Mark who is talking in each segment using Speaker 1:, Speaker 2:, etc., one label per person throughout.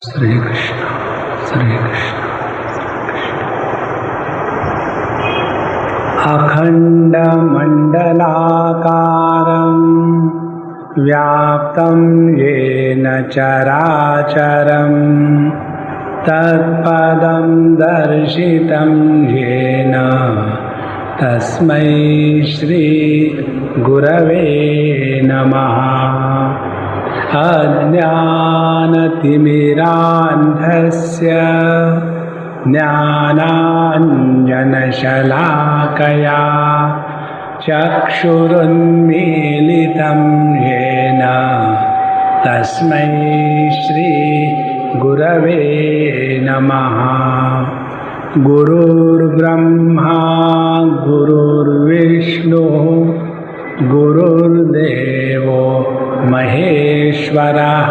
Speaker 1: श्री कृष्ण श्री कृष्ण। अखण्डमण्डलाकारं व्याप्तं येन चराचरं तत्पदं दर्शितं येन तस्मै श्री गुरवे नमः। अज्ञानतिमिरान्धस्य ज्ञानाञ्जनशलाकया चक्षुरुन्मीलितं येन तस्मै श्री गुरवे नमः। गुरुर्ब्रह्मा गुरुर्विष्णुः गुरुर्देवो महेश्वरः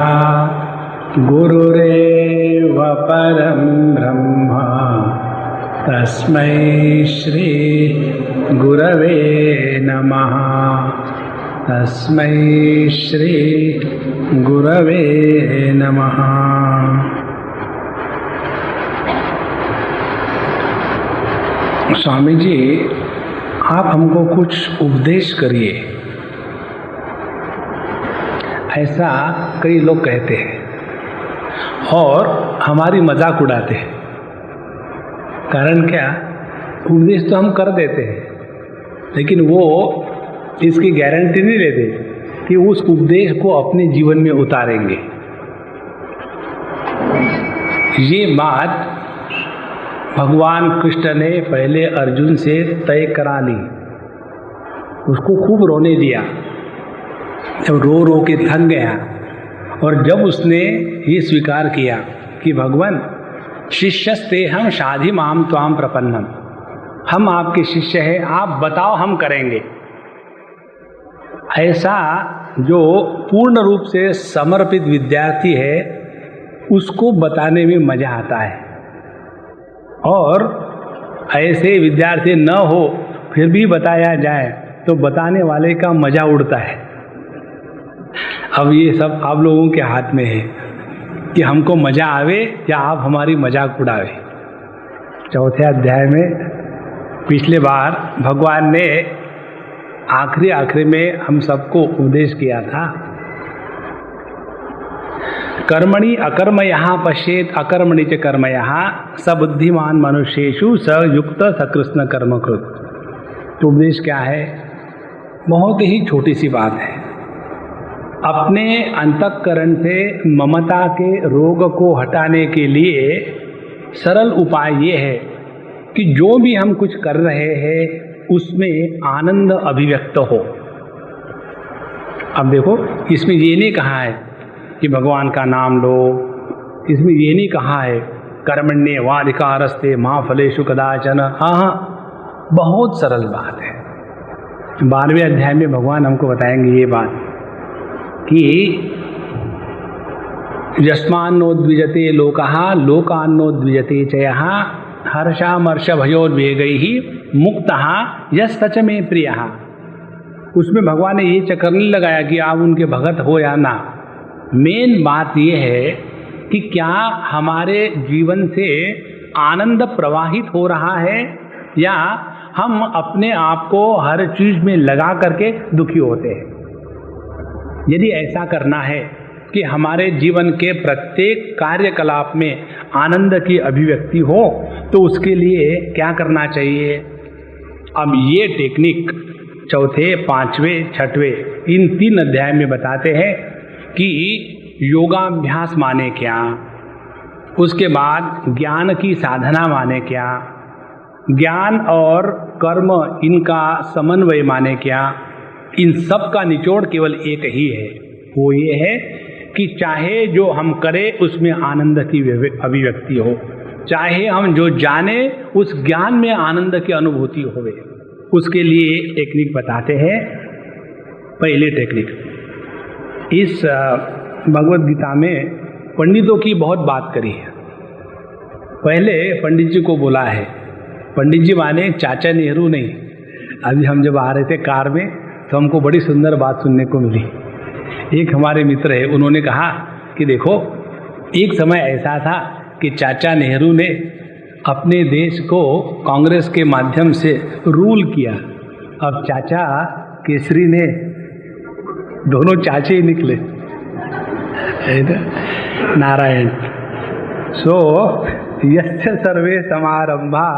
Speaker 1: गुरुरेव परं ब्रह्म तस्मै श्री गुरवे नमः। तस्मै श्री गुरवे नमः। स्वामी जी, आप हमको कुछ उपदेश करिए, ऐसा कई लोग कहते हैं और हमारी मजाक उड़ाते हैं। कारण क्या? उपदेश तो हम कर देते हैं, लेकिन वो इसकी गारंटी नहीं लेते कि उस उपदेश को अपने जीवन में उतारेंगे। ये बात भगवान कृष्ण ने पहले अर्जुन से तय करा ली, उसको खूब रोने दिया। जब रो रो के थक गया और जब उसने ये स्वीकार किया कि भगवान शिष्यस्ते हम शाधि माम त्वाम प्रपन्नम, हम आपके शिष्य हैं, आप बताओ हम करेंगे। ऐसा जो पूर्ण रूप से समर्पित विद्यार्थी है उसको बताने में मजा आता है, और ऐसे विद्यार्थी न हो फिर भी बताया जाए तो बताने वाले का मजा उड़ता है। अब ये सब आप लोगों के हाथ में है कि हमको मजा आवे या आप हमारी मजाक उड़ावे। चौथे अध्याय में पिछले बार भगवान ने आखिरी में हम सबको उपदेश किया था, कर्मणि अकर्मयः पश्येत अकर्मणि च कर्मयः स बुद्धिमान मनुष्येषु स युक्त सकृष्ण कर्मकृत। तो उपदेश क्या है? बहुत ही छोटी सी बात है। अपने अंतःकरण से ममता के रोग को हटाने के लिए सरल उपाय ये है कि जो भी हम कुछ कर रहे हैं उसमें आनंद अभिव्यक्त हो। अब देखो, इसमें ये नहीं कहा है कि भगवान का नाम लो, इसमें ये नहीं कहा है कर्मण्ये वाधिकारस्ते मां फलेषु कदाचन। हाँ, बहुत सरल बात है। 12वें अध्याय में भगवान हमको बताएंगे ये बात कि यस्मान्नोद्विजते लोकः लोकान्नोद्विजते च यः हर्षामर्षभयोद्वेगैः मुक्तः यस्तच मे प्रियः। उसमें भगवान ने ये चक्कर नहीं लगाया कि आप उनके भगत हो या ना। मेन बात ये है कि क्या हमारे जीवन से आनंद प्रवाहित हो रहा है या हम अपने आप को हर चीज में लगा करके दुखी होते हैं। यदि ऐसा करना है कि हमारे जीवन के प्रत्येक कार्यकलाप में आनंद की अभिव्यक्ति हो तो उसके लिए क्या करना चाहिए? अब ये टेक्निक चौथे, पांचवें, छठवें इन 3 अध्याय में बताते हैं कि योगाभ्यास माने क्या, उसके बाद ज्ञान की साधना माने क्या, ज्ञान और कर्म इनका समन्वय माने क्या। इन सब का निचोड़ केवल एक ही है, वो ये है कि चाहे जो हम करें उसमें आनंद की अभिव्यक्ति हो, चाहे हम जो जाने उस ज्ञान में आनंद की अनुभूति होवे। उसके लिए टेक्निक बताते हैं। पहले टेक्निक, इस भगवद गीता में पंडितों की बहुत बात करी है। पहले पंडित जी को बोला है, पंडित जी माने चाचा नेहरू नहीं। अभी हम जब आ रहे थे कार में तो हमको बड़ी सुंदर बात सुनने को मिली। एक हमारे मित्र है, उन्होंने कहा कि देखो एक समय ऐसा था कि चाचा नेहरू ने अपने देश को कांग्रेस के माध्यम से रूल किया। अब चाचा केसरी ने, दोनों चाचे ही निकले, नारायण। सो यस्य सर्वे समारंभा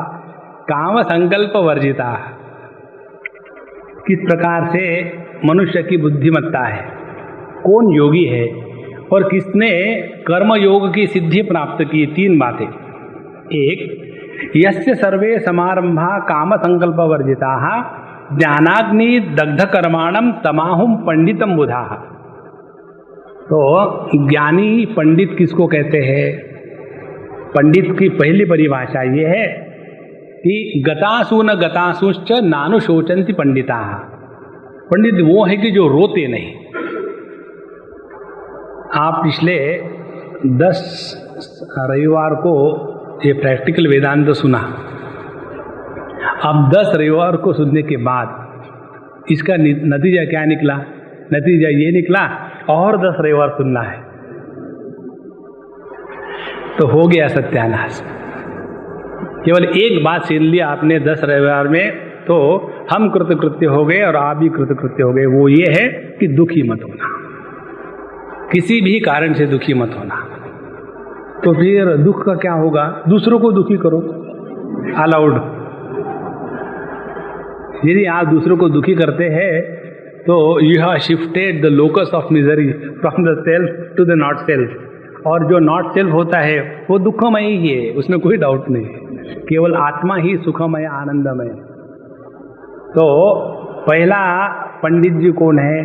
Speaker 1: काम संकल्प वर्जिता। किस प्रकार से मनुष्य की बुद्धिमत्ता है, कौन योगी है और किसने कर्म योग की सिद्धि प्राप्त की। तीन बातें। एक, यस्य सर्वे समारंभा काम संकल्प वर्जिता ज्ञानाग्नि दग्ध कर्माणम तमाहुम पंडितम बुधा। तो ज्ञानी पंडित किसको कहते हैं? पंडित की पहली परिभाषा ये है कि गतासु न गतासुश्च नानुशोचन्ति पंडिता। पंडित वो है कि जो रोते नहीं। आप पिछले 10 रविवार को ये प्रैक्टिकल वेदांत सुना। अब 10 रविवार को सुनने के बाद इसका नतीजा क्या निकला? नतीजा ये निकला और 10 रविवार सुनना है, तो हो गया सत्यानाश। केवल एक बात सीख लिया आपने 10 रविवार में, तो हम कृतकृत्य हो गए और आप भी कृतकृत्य हो गए। वो ये है कि दुखी मत होना, किसी भी कारण से दुखी मत होना। तो फिर दुख का क्या होगा? दूसरों को दुखी करो, अलाउड। यदि आप दूसरों को दुखी करते हैं तो you have shifted the locus of misery from the self to the not self. और जो नॉट सेल्फ होता है वो दुखमय ही है, उसमें कोई डाउट नहीं है। केवल आत्मा ही सुखमय आनंदमय। तो पहला पंडित जी कौन है?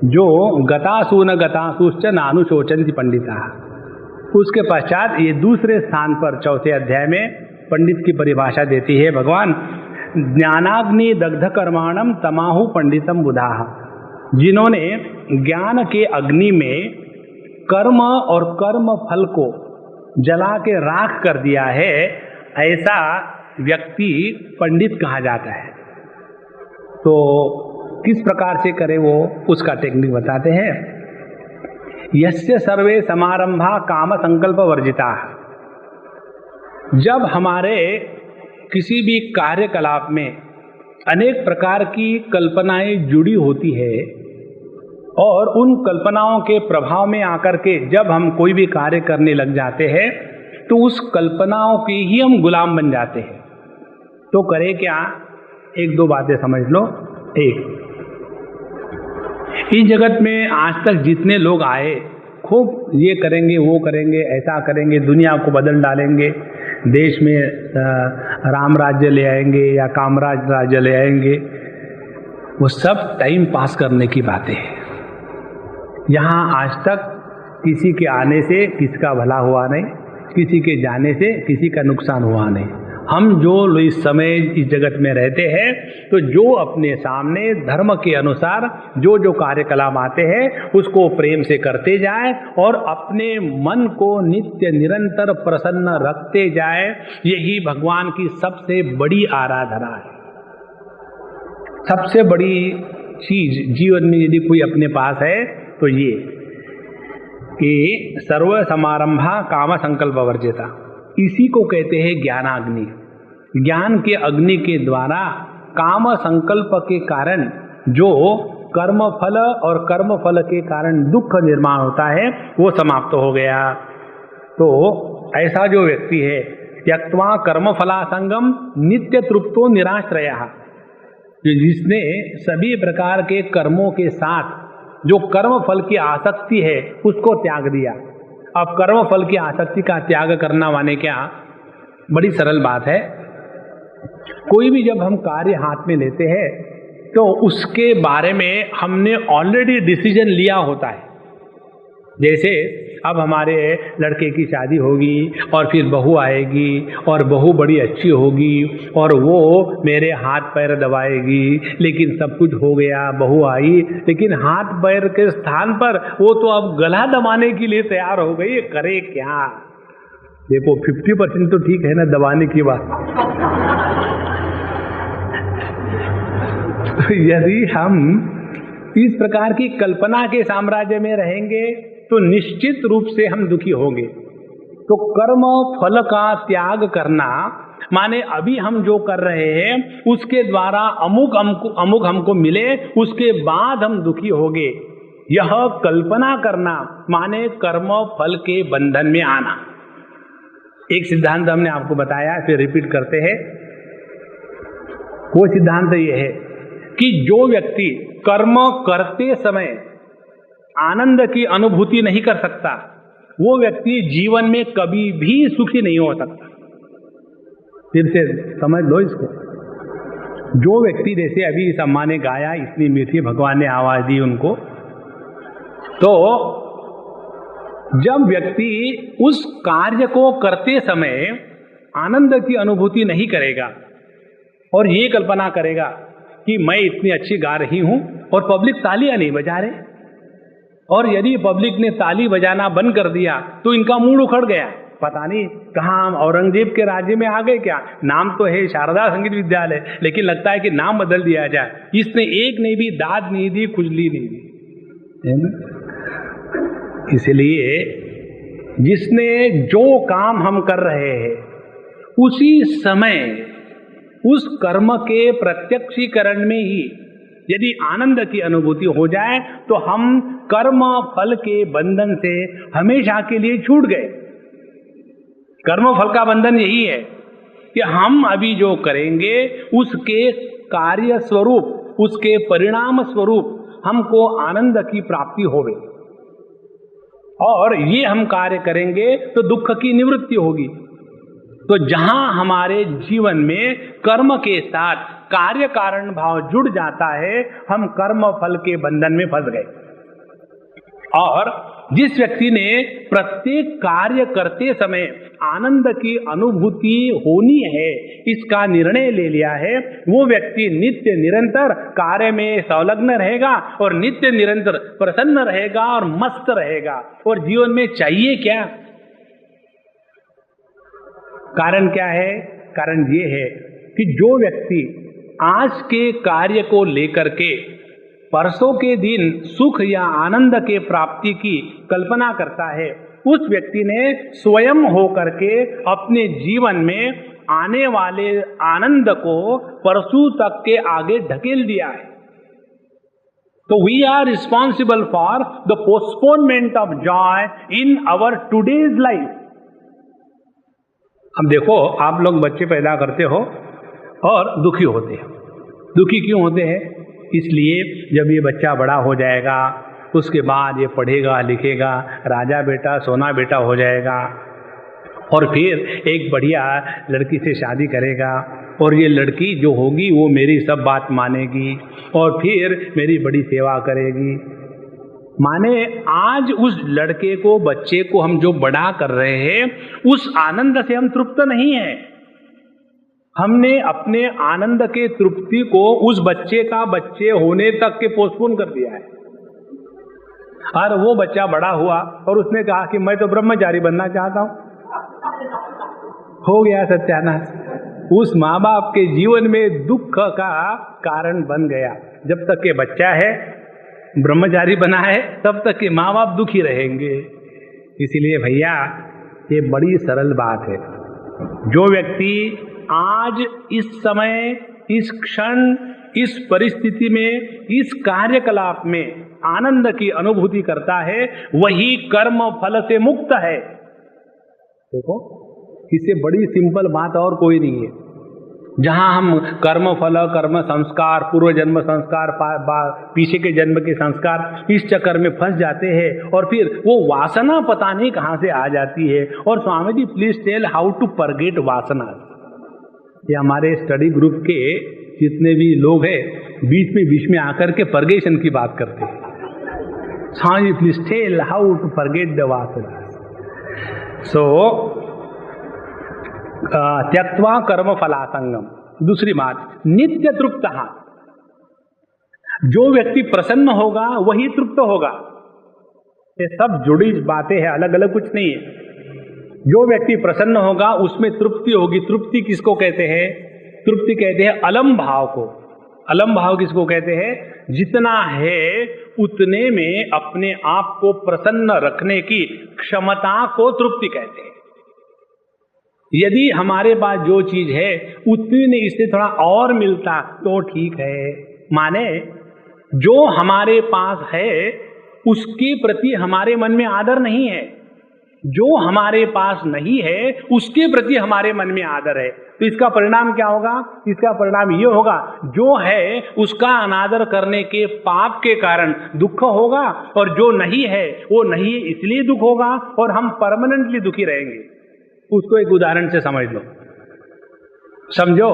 Speaker 1: जो गतासु न गतासुश्च नानुशोचन्ति पंडिता। उसके पश्चात ये दूसरे स्थान पर चौथे अध्याय में पंडित की परिभाषा देती है भगवान। ज्ञानाग्नि दग्ध कर्माणम तमाहु पंडितम बुधा। जिन्होंने ज्ञान के अग्नि में कर्म और कर्म फल को जला के राख कर दिया है, ऐसा व्यक्ति पंडित कहा जाता है। तो किस प्रकार से करे वो, उसका टेक्निक बताते हैं। यस्य सर्वे समारंभा काम संकल्प वर्जिता। जब हमारे किसी भी कार्यकलाप में अनेक प्रकार की कल्पनाएं जुड़ी होती है और उन कल्पनाओं के प्रभाव में आकर के जब हम कोई भी कार्य करने लग जाते हैं तो उस कल्पनाओं के ही हम गुलाम बन जाते हैं। तो करे क्या? एक दो बातें समझ लो। एक, इस जगत में आज तक जितने लोग आए, खूब ये करेंगे वो करेंगे, ऐसा करेंगे, दुनिया को बदल डालेंगे, देश में राम राज्य ले आएंगे या कामराज राज्य ले आएंगे, वो सब टाइम पास करने की बातें हैं। यहाँ आज तक किसी के आने से किसका भला हुआ नहीं, किसी के जाने से किसी का नुकसान हुआ नहीं। हम जो इस समय इस जगत में रहते हैं, तो जो अपने सामने धर्म के अनुसार जो जो कार्यकलाप आते हैं उसको प्रेम से करते जाए और अपने मन को नित्य निरंतर प्रसन्न रखते जाए। यही भगवान की सबसे बड़ी आराधना है। सबसे बड़ी चीज जीवन में यदि कोई अपने पास है तो ये कि सर्व समारंभा काम संकल्प वर्जिता। इसी को कहते हैं ज्ञानाग्नि। ज्ञान के अग्नि के द्वारा काम संकल्प के कारण जो कर्म फल और कर्म फल के कारण दुख निर्माण होता है वो समाप्त हो गया। तो ऐसा जो व्यक्ति है, त्यक्त्वा कर्म फलासंगम नित्य तृप्तो निराश्रयः, जिसने सभी प्रकार के कर्मों के साथ जो कर्म फल की आसक्ति है उसको त्याग दिया। अब कर्म फल की आसक्ति का त्याग करना माने क्या? बड़ी सरल बात है। कोई भी जब हम कार्य हाथ में लेते हैं तो उसके बारे में हमने ऑलरेडी डिसीजन लिया होता है। जैसे अब हमारे लड़के की शादी होगी और फिर बहू आएगी और बहू बड़ी अच्छी होगी और वो मेरे हाथ पैर दबाएगी, लेकिन सब कुछ हो गया, बहू आई, लेकिन हाथ पैर के स्थान पर वो तो अब गला दबाने के लिए तैयार हो गई। करे क्या? देखो 50% तो ठीक है ना दबाने की बात। यदि हम इस प्रकार की कल्पना के साम्राज्य में रहेंगे तो निश्चित रूप से हम दुखी होंगे। तो कर्म फल का त्याग करना माने अभी हम जो कर रहे हैं उसके द्वारा अमुक हमको मिले, उसके बाद हम दुखी होंगे, यह कल्पना करना माने कर्म फल के बंधन में आना। एक सिद्धांत हमने आपको बताया, फिर रिपीट करते हैं। वो सिद्धांत ये है कि जो व्यक्ति कर्म करते समय आनंद की अनुभूति नहीं कर सकता, वो व्यक्ति जीवन में कभी भी सुखी नहीं हो सकता। फिर से समझ लो इसको। जो व्यक्ति, जैसे अभी इस अम्मा ने गाया, इतनी मीठी भगवान ने आवाज दी उनको, तो जब व्यक्ति उस कार्य को करते समय आनंद की अनुभूति नहीं करेगा और ये कल्पना करेगा कि मैं इतनी अच्छी गा रही हूं और पब्लिक तालियां नहीं बजा रहे, और यदि पब्लिक ने ताली बजाना बंद कर दिया तो इनका मूड उखड़ गया, पता नहीं कहाँ हम औरंगजेब के राज्य में आ गए क्या। नाम तो है शारदा संगीत विद्यालय, लेकिन लगता है कि नाम बदल दिया जाए। इसने एक नहीं भी दाद नहीं दी, खुजली नहीं दी, है ना। इसलिए जिसने जो काम हम कर रहे हैं उसी समय उस कर्म के प्रत्यक्षीकरण में ही यदि आनंद की अनुभूति हो जाए तो हम कर्म फल के बंधन से हमेशा के लिए छूट गए। कर्म फल का बंधन यही है कि हम अभी जो करेंगे उसके कार्य स्वरूप, उसके परिणाम स्वरूप हमको आनंद की प्राप्ति होवे, और ये हम कार्य करेंगे तो दुख की निवृत्ति होगी। तो जहां हमारे जीवन में कर्म के साथ कार्य कारण भाव जुड़ जाता है, हम कर्म फल के बंधन में फंस गए। और जिस व्यक्ति ने प्रत्येक कार्य करते समय आनंद की अनुभूति होनी है, इसका निर्णय ले लिया है, वो व्यक्ति नित्य निरंतर कार्य में संलग्न रहेगा और नित्य निरंतर प्रसन्न रहेगा और मस्त रहेगा। और जीवन में चाहिए क्या? कारण क्या है? कारण ये है कि जो व्यक्ति आज के कार्य को लेकर के परसों के दिन सुख या आनंद के प्राप्ति की कल्पना करता है, उस व्यक्ति ने स्वयं होकर के अपने जीवन में आने वाले आनंद को परसों तक के आगे ढकेल दिया है। तो we are responsible for the postponement of joy in our today's life. अब देखो, आप लोग बच्चे पैदा करते हो और दुखी होते हैं। दुखी क्यों होते हैं? इसलिए जब ये बच्चा बड़ा हो जाएगा, उसके बाद ये पढ़ेगा लिखेगा, राजा बेटा सोना बेटा हो जाएगा, और फिर एक बढ़िया लड़की से शादी करेगा, और ये लड़की जो होगी वो मेरी सब बात मानेगी और फिर मेरी बड़ी सेवा करेगी। माने आज उस लड़के को, बच्चे को हम जो बड़ा कर रहे हैं, उस आनंद से हम तृप्त नहीं है। हमने अपने आनंद के तृप्ति को उस बच्चे का बच्चे होने तक के पोस्टपोन कर दिया है। और वो बच्चा बड़ा हुआ और उसने कहा कि मैं तो ब्रह्मचारी बनना चाहता हूं। हो गया सत्यानाश। उस माँ बाप के जीवन में दुख का कारण बन गया। जब तक के बच्चा है, ब्रह्मचारी बना है, तब तक के माँ बाप दुखी रहेंगे। इसीलिए भैया ये बड़ी सरल बात है। जो व्यक्ति आज इस समय, इस क्षण, इस परिस्थिति में, इस कार्यकलाप में आनंद की अनुभूति करता है, वही कर्म फल से मुक्त है। देखो, इससे बड़ी सिंपल बात और कोई नहीं है। जहां हम कर्म फल, कर्म संस्कार, पूर्व जन्म संस्कार, पीछे के जन्म के संस्कार, इस चक्कर में फंस जाते हैं और फिर वो वासना पता नहीं कहां से आ जाती है। और Swami ji please tell how to forget वासना। ये हमारे स्टडी ग्रुप के जितने भी लोग हैं बीच में आकर के परगेशन की बात करते हैं। Swami ji please tell how to forget the वासना। सो त्यक्त्वा कर्म फलासंगम। दूसरी बात, नित्य तृप्त। जो व्यक्ति प्रसन्न होगा वही तृप्त होगा। ये सब जुड़ी बातें हैं, अलग अलग कुछ नहीं है। जो व्यक्ति प्रसन्न होगा उसमें तृप्ति होगी। तृप्ति किसको कहते हैं? तृप्ति कहते हैं अलम भाव को। अलम भाव किसको कहते हैं? जितना है उतने में अपने आप को प्रसन्न रखने की क्षमता को तृप्ति कहते हैं। यदि हमारे पास जो चीज है उतनी में इससे थोड़ा और मिलता तो ठीक है। माने जो हमारे पास है उसके प्रति हमारे मन में आदर नहीं है, जो हमारे पास नहीं है उसके प्रति हमारे मन में आदर है। तो इसका परिणाम क्या होगा? इसका परिणाम ये होगा, जो है उसका अनादर करने के पाप के कारण दुख होगा, और जो नहीं है वो नहीं है इसलिए दुख होगा, और हम परमानेंटली दुखी रहेंगे। उसको एक उदाहरण से समझ लो। समझो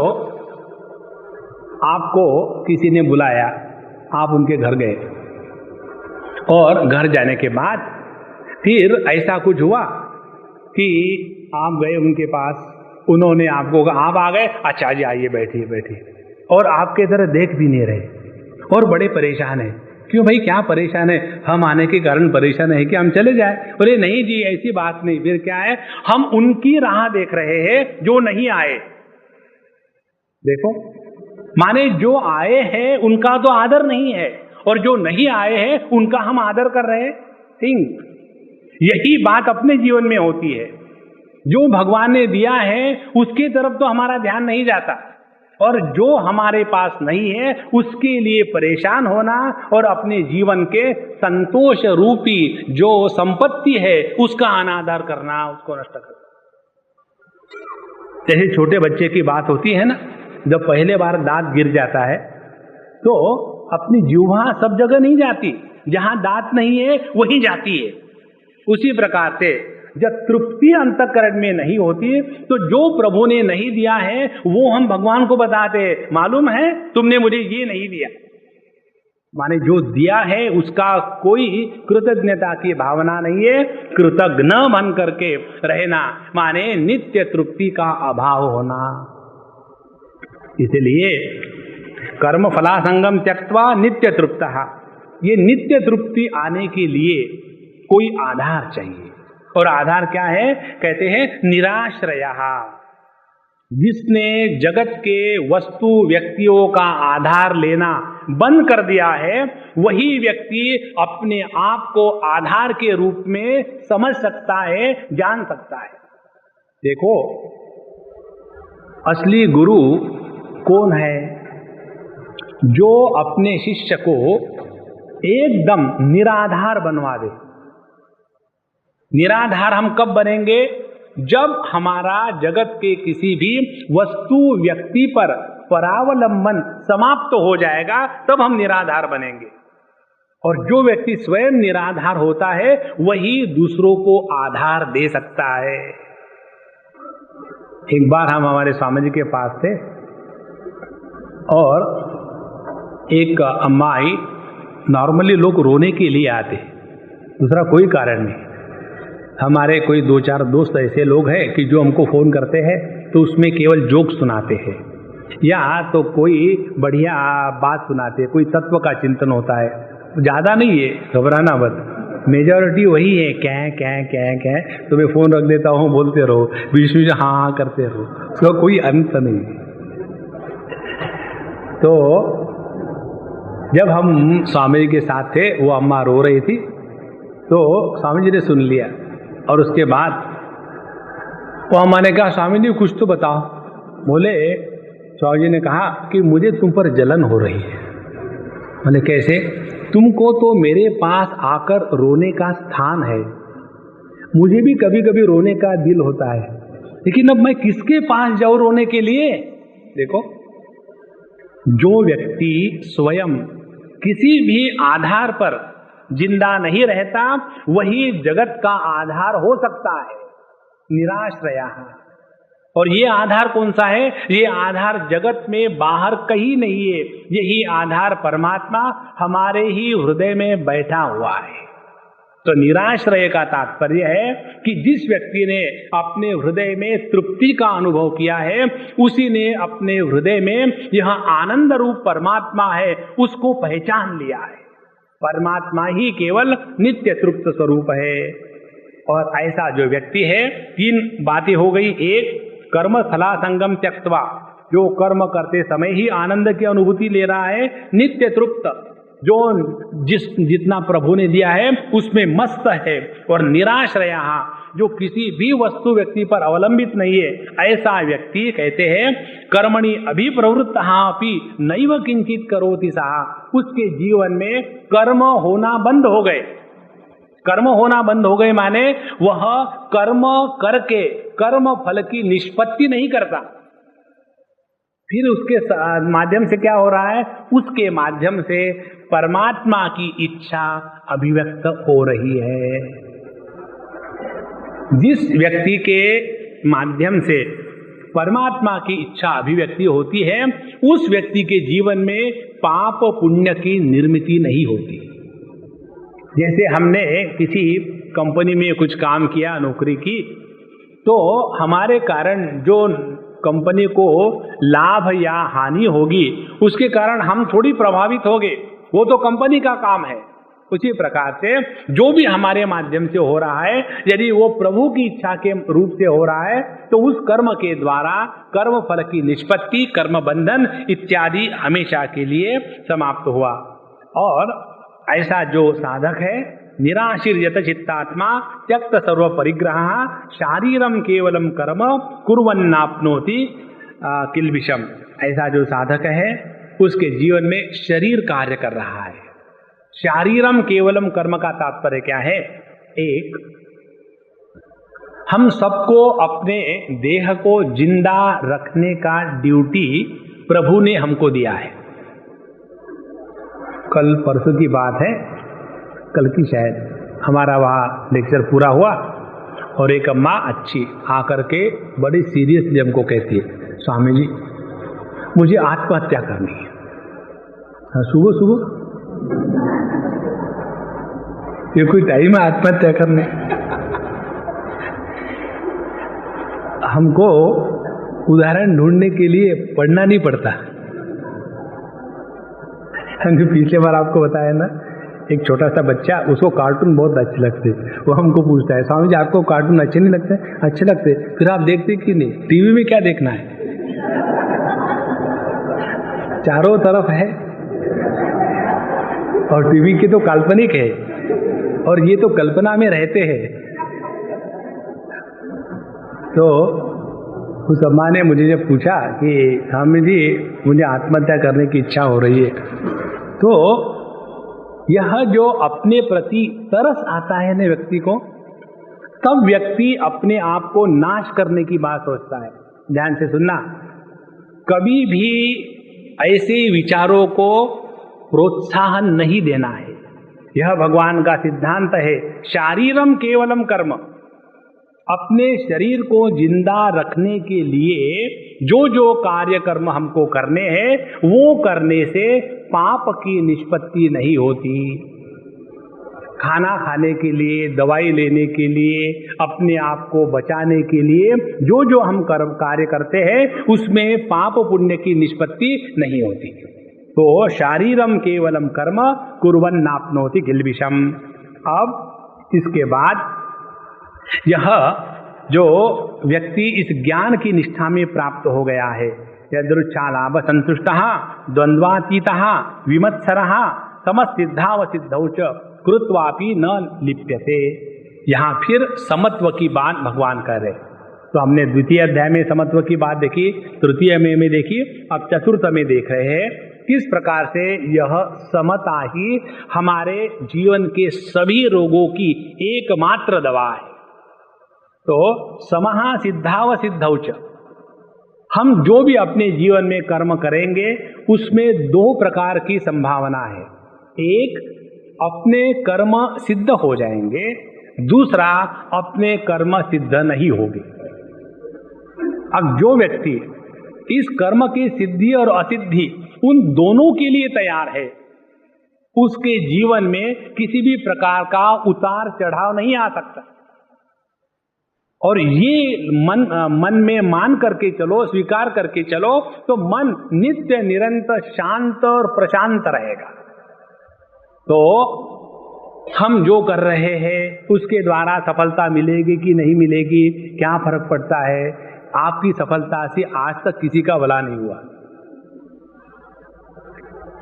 Speaker 1: आपको किसी ने बुलाया, आप उनके घर गए, और घर जाने के बाद फिर ऐसा कुछ हुआ कि आप गए उनके पास, उन्होंने आपको कहा, आप आ गए, अच्छा जी आइए बैठिए बैठिए, और आपके तरह देख भी नहीं रहे और बड़े परेशान हैं। क्यों भाई, क्या परेशान है? हम आने के कारण परेशान है कि हम चले जाए? बोले नहीं जी ऐसी बात नहीं। फिर क्या है? हम उनकी राह देख रहे हैं जो नहीं आए। देखो, माने जो आए हैं उनका तो आदर नहीं है, और जो नहीं आए हैं उनका हम आदर कर रहे हैं। थिंक, यही बात अपने जीवन में होती है। जो भगवान ने दिया है उसकी तरफ तो हमारा ध्यान नहीं जाता, और जो हमारे पास नहीं है उसके लिए परेशान होना और अपने जीवन के संतोष रूपी जो संपत्ति है उसका अनादर करना, उसको नष्ट करना। जैसे छोटे बच्चे की बात होती है ना, जब पहले बार दांत गिर जाता है तो अपनी जीवा सब जगह नहीं जाती, जहां दांत नहीं है वहीं जाती है। उसी प्रकार से जब तृप्ति अंतःकरण में नहीं होती तो जो प्रभु ने नहीं दिया है वो हम भगवान को बताते, मालूम है तुमने मुझे ये नहीं दिया। माने जो दिया है उसका कोई कृतज्ञता की भावना नहीं है, कृतज्ञ बन करके रहना माने नित्य तृप्ति का अभाव होना। इसलिए कर्म फलासंगम त्यक्त्वा नित्य तृप्तः, ये नित्य तृप्ति आने के लिए कोई आधार चाहिए, और आधार क्या है? कहते हैं निराश्रयः। जिसने जगत के वस्तु व्यक्तियों का आधार लेना बंद कर दिया है वही व्यक्ति अपने आप को आधार के रूप में समझ सकता है, जान सकता है। देखो, असली गुरु कौन है? जो अपने शिष्य को एकदम निराधार बनवा दे। निराधार हम कब बनेंगे? जब हमारा जगत के किसी भी वस्तु व्यक्ति पर परावलंबन समाप्त हो जाएगा, तब हम निराधार बनेंगे। और जो व्यक्ति स्वयं निराधार होता है वही दूसरों को आधार दे सकता है। एक बार हम हमारे स्वामी जी के पास थे और एक अम्मा आई। नॉर्मली लोग रोने के लिए आते, दूसरा कोई कारण नहीं। हमारे कोई 2-4 दोस्त ऐसे लोग हैं कि जो हमको फ़ोन करते हैं तो उसमें केवल जोक सुनाते हैं, या तो कोई बढ़िया बात सुनाते हैं, कोई तत्व का चिंतन होता है। ज़्यादा नहीं है, घबराना मत, मेजॉरिटी वही है, क्या तुम्हें फ़ोन रख देता हूँ, बोलते रहो, बीच में हाँ हाँ करते रहो, उसका कोई अंत नहीं। तो जब हम स्वामी जी के साथ थे, वो अम्मा रो रही थी, तो स्वामी जी ने सुन लिया, और उसके बाद वो अम्मा ने कहा, स्वामी जी कुछ तो बताओ। बोले, स्वामी जी ने कहा कि मुझे तुम पर जलन हो रही है। मैंने कैसे? तुमको तो मेरे पास आकर रोने का स्थान है, मुझे भी कभी कभी रोने का दिल होता है, लेकिन अब मैं किसके पास जाऊं रोने के लिए? देखो, जो व्यक्ति स्वयं किसी भी आधार पर जिंदा नहीं रहता वही जगत का आधार हो सकता है, निराश्रयः। और ये आधार कौन सा है? ये आधार जगत में बाहर कहीं नहीं है, यही आधार परमात्मा हमारे ही हृदय में बैठा हुआ है। तो निराश्रय का तात्पर्य है कि जिस व्यक्ति ने अपने हृदय में तृप्ति का अनुभव किया है, उसी ने अपने हृदय में यह आनंद रूप परमात्मा है उसको पहचान लिया है। परमात्मा ही केवल नित्य तृप्त स्वरूप है। और ऐसा जो व्यक्ति है, 3 बातें हो गई। एक, कर्म फला संगम त्यक्त्वा, जो कर्म करते समय ही आनंद की अनुभूति ले रहा है, नित्य तृप्त। जो जितना प्रभु ने दिया है उसमें मस्त है, और निराश्रया, जो किसी भी वस्तु व्यक्ति पर अवलंबित नहीं है, ऐसा व्यक्ति कहते हैं कर्मणि अभिप्रवृत्तः अपि नैव किंचित करोति सः, उसके जीवन में कर्म होना बंद हो गए। कर्म होना बंद हो गए माने वह कर्म करके कर्म फल की निष्पत्ति नहीं करता। फिर उसके माध्यम से क्या हो रहा है, उसके माध्यम से परमात्मा की इच्छा अभिव्यक्त हो रही है। जिस व्यक्ति के माध्यम से परमात्मा की इच्छा अभिव्यक्ति होती है, उस व्यक्ति के जीवन में पाप पुण्य की निर्मिति नहीं होती। जैसे हमने किसी कंपनी में कुछ काम किया, नौकरी की, तो हमारे कारण जो कंपनी को लाभ या हानि होगी, उसके कारण हम थोड़ी प्रभावित होंगे, वो तो कंपनी का काम है। उसी प्रकार से जो भी हमारे माध्यम से हो रहा है, यदि वो प्रभु की इच्छा के रूप से हो रहा है, तो उस कर्म के द्वारा कर्म फल की निष्पत्ति, कर्म बंधन इत्यादि हमेशा के लिए समाप्त हुआ। और ऐसा जो साधक है, निराशीर्यत चित्तात्मा त्यक्त सर्व परिग्रह शारीरम केवलम कर्म कुर्वन्नाप्नोति किल्बिषम, ऐसा जो साधक है उसके जीवन में शरीर कार्य कर रहा है। शारीरम केवलम कर्म का तात्पर्य क्या है? एक, हम सबको अपने देह को जिंदा रखने का ड्यूटी प्रभु ने हमको दिया है। कल परसों की बात है, कल की शायद, हमारा वहाँ लेक्चर पूरा हुआ और एक अम्मा अच्छी आकर के बड़ी सीरियसली हमको कहती है, स्वामी जी मुझे आत्महत्या करनी है। हाँ, सुबह सुबह ये कोई टाइम है आत्महत्या करने? हमको उदाहरण ढूंढने के लिए पढ़ना नहीं पड़ता। हमने पिछले बार आपको बताया ना, एक छोटा सा बच्चा, उसको कार्टून बहुत अच्छे लगते, वो हमको पूछता है, स्वामी जी आपको कार्टून अच्छे नहीं लगते? अच्छे लगते। फिर आप देखते कि नहीं? टीवी में क्या देखना है, चारों तरफ है, और टीवी के तो काल्पनिक है, और ये तो कल्पना में रहते हैं। तो उस अम्मा ने मुझे जब पूछा कि स्वामी जी मुझे आत्महत्या करने की इच्छा हो रही है, तो यह जो अपने प्रति तरस आता है ना व्यक्ति को, तब व्यक्ति अपने आप को नाश करने की बात सोचता है। ध्यान से सुनना, कभी भी ऐसे विचारों को प्रोत्साहन नहीं देना है। यह भगवान का सिद्धांत है, शारीरम केवलम कर्म, अपने शरीर को जिंदा रखने के लिए जो जो कार्य कर्म हमको करने हैं, वो करने से पाप की निष्पत्ति नहीं होती। खाना खाने के लिए, दवाई लेने के लिए, अपने आप को बचाने के लिए जो जो हम कार्य करते हैं, उसमें पाप पुण्य की निष्पत्ति नहीं होती। तो शारीरम केवलम कर्म कुर्वन्नाप्नोति किल्बिषम। अब इसके बाद यह जो व्यक्ति इस ज्ञान की निष्ठा में प्राप्त हो गया है, यदृच्छालाभ संतुष्टः द्वंद्वातीतः विमत्सरः समसिद्धावसिद्धौ च कृत्वापि न लिप्यते। यहाँ फिर समत्व की बात भगवान कर रहे। तो हमने द्वितीय अध्याय में समत्व की बात देखी, तृतीय में देखी, अब चतुर्थ में देख रहे हैं किस प्रकार से यह समता ही हमारे जीवन के सभी रोगों की एकमात्र दवा है। तो समहा सिद्धाव सिद्धौ च, हम जो भी अपने जीवन में कर्म करेंगे उसमें दो प्रकार की संभावना है। एक, अपने कर्म सिद्ध हो जाएंगे, दूसरा अपने कर्म सिद्ध नहीं होंगे। अब जो व्यक्ति इस कर्म की सिद्धि और असिद्धि उन दोनों के लिए तैयार है, उसके जीवन में किसी भी प्रकार का उतार चढ़ाव नहीं आ सकता। और ये मन में मान करके चलो, स्वीकार करके चलो, तो मन नित्य निरंतर शांत और प्रशांत रहेगा। तो हम जो कर रहे हैं उसके द्वारा सफलता मिलेगी कि नहीं मिलेगी, क्या फर्क पड़ता है? आपकी सफलता से आज तक किसी का भला नहीं हुआ।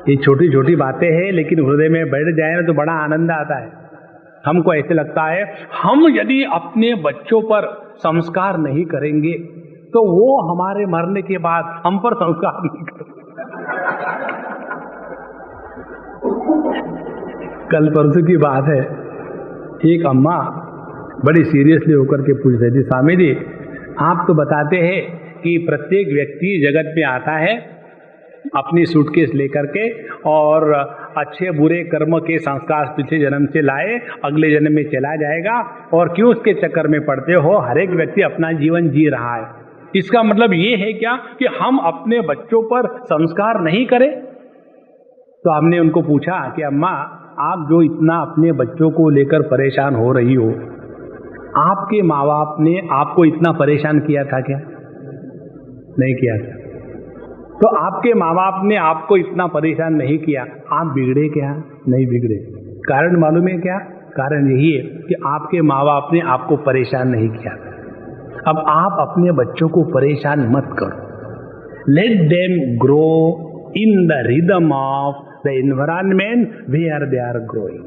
Speaker 1: ये छोटी छोटी बातें हैं, लेकिन हृदय में बैठ जाए ना तो बड़ा आनंद आता है। हमको ऐसे लगता है हम यदि अपने बच्चों पर संस्कार नहीं करेंगे तो वो हमारे मरने के बाद हम पर संस्कार नहीं करेंगे। कल परसों की बात है, एक अम्मा बड़ी सीरियसली होकर के पूछ रही थी, स्वामी जी आप तो बताते हैं कि प्रत्येक व्यक्ति जगत में आता है अपनी सूटकेस लेकर के और अच्छे बुरे कर्म के संस्कार पिछले जन्म से लाए अगले जन्म में चला जाएगा, और क्यों उसके चक्कर में पड़ते हो? हर एक व्यक्ति अपना जीवन जी रहा है। इसका मतलब ये है क्या कि हम अपने बच्चों पर संस्कार नहीं करें? तो हमने उनको पूछा कि अम्मा आप जो इतना अपने बच्चों को लेकर परेशान हो रही हो, आपके माँ बाप ने आपको इतना परेशान किया था क्या? नहीं किया था। तो आपके माँ बाप ने आपको इतना परेशान नहीं किया, आप बिगड़े क्या? नहीं बिगड़े। कारण मालूम है क्या? कारण यही है कि आपके माँ बाप ने आपको परेशान नहीं किया। अब आप अपने बच्चों को परेशान मत करो। Let them grow in the rhythm of the environment where they are growing.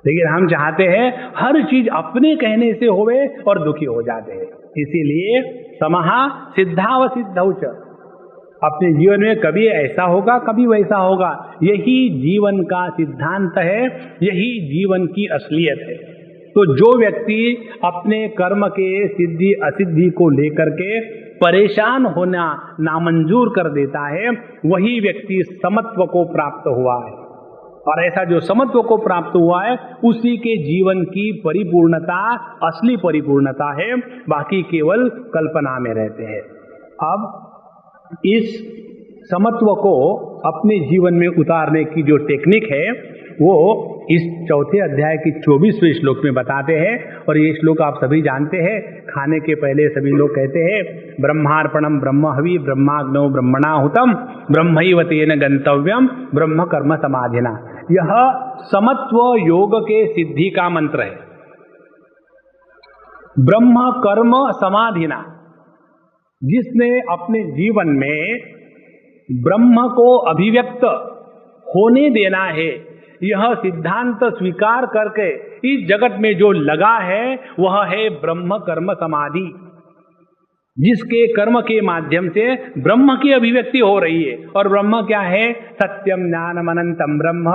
Speaker 1: लेकिन हम चाहते हैं हर चीज अपने कहने से होवे और दुखी हो जाते हैं। इसीलिए समहा सिद्धाव सिद्धौच, अपने जीवन में कभी ऐसा होगा कभी वैसा होगा, यही जीवन का सिद्धांत है, यही जीवन की असलियत है। तो जो व्यक्ति अपने कर्म के सिद्धि असिद्धि को लेकर के परेशान होना नामंजूर कर देता है, वही व्यक्ति समत्व को प्राप्त हुआ है। और ऐसा जो समत्व को प्राप्त हुआ है उसी के जीवन की परिपूर्णता असली परिपूर्णता है, बाकी केवल कल्पना में रहते हैं। अब इस समत्व को अपने जीवन में उतारने की जो टेक्निक है वो इस चौथे अध्याय की 24वें श्लोक में बताते हैं। और ये श्लोक आप सभी जानते हैं, खाने के पहले सभी लोग कहते हैं ब्रह्मार्पणम ब्रह्महवि ब्रह्माग्नौ ब्रह्मणाहुतम ब्रह्मैव तेन गंतव्यम ब्रह्म कर्म समाधिना। यह समत्व योग के सिद्धि का मंत्र है। ब्रह्म कर्म समाधिना, जिसने अपने जीवन में ब्रह्म को अभिव्यक्त होने देना है, यह सिद्धांत स्वीकार करके इस जगत में जो लगा है वह है ब्रह्म कर्म समाधि, जिसके कर्म के माध्यम से ब्रह्म की अभिव्यक्ति हो रही है। और ब्रह्म क्या है? सत्यम ज्ञानम अनंतम ब्रह्म।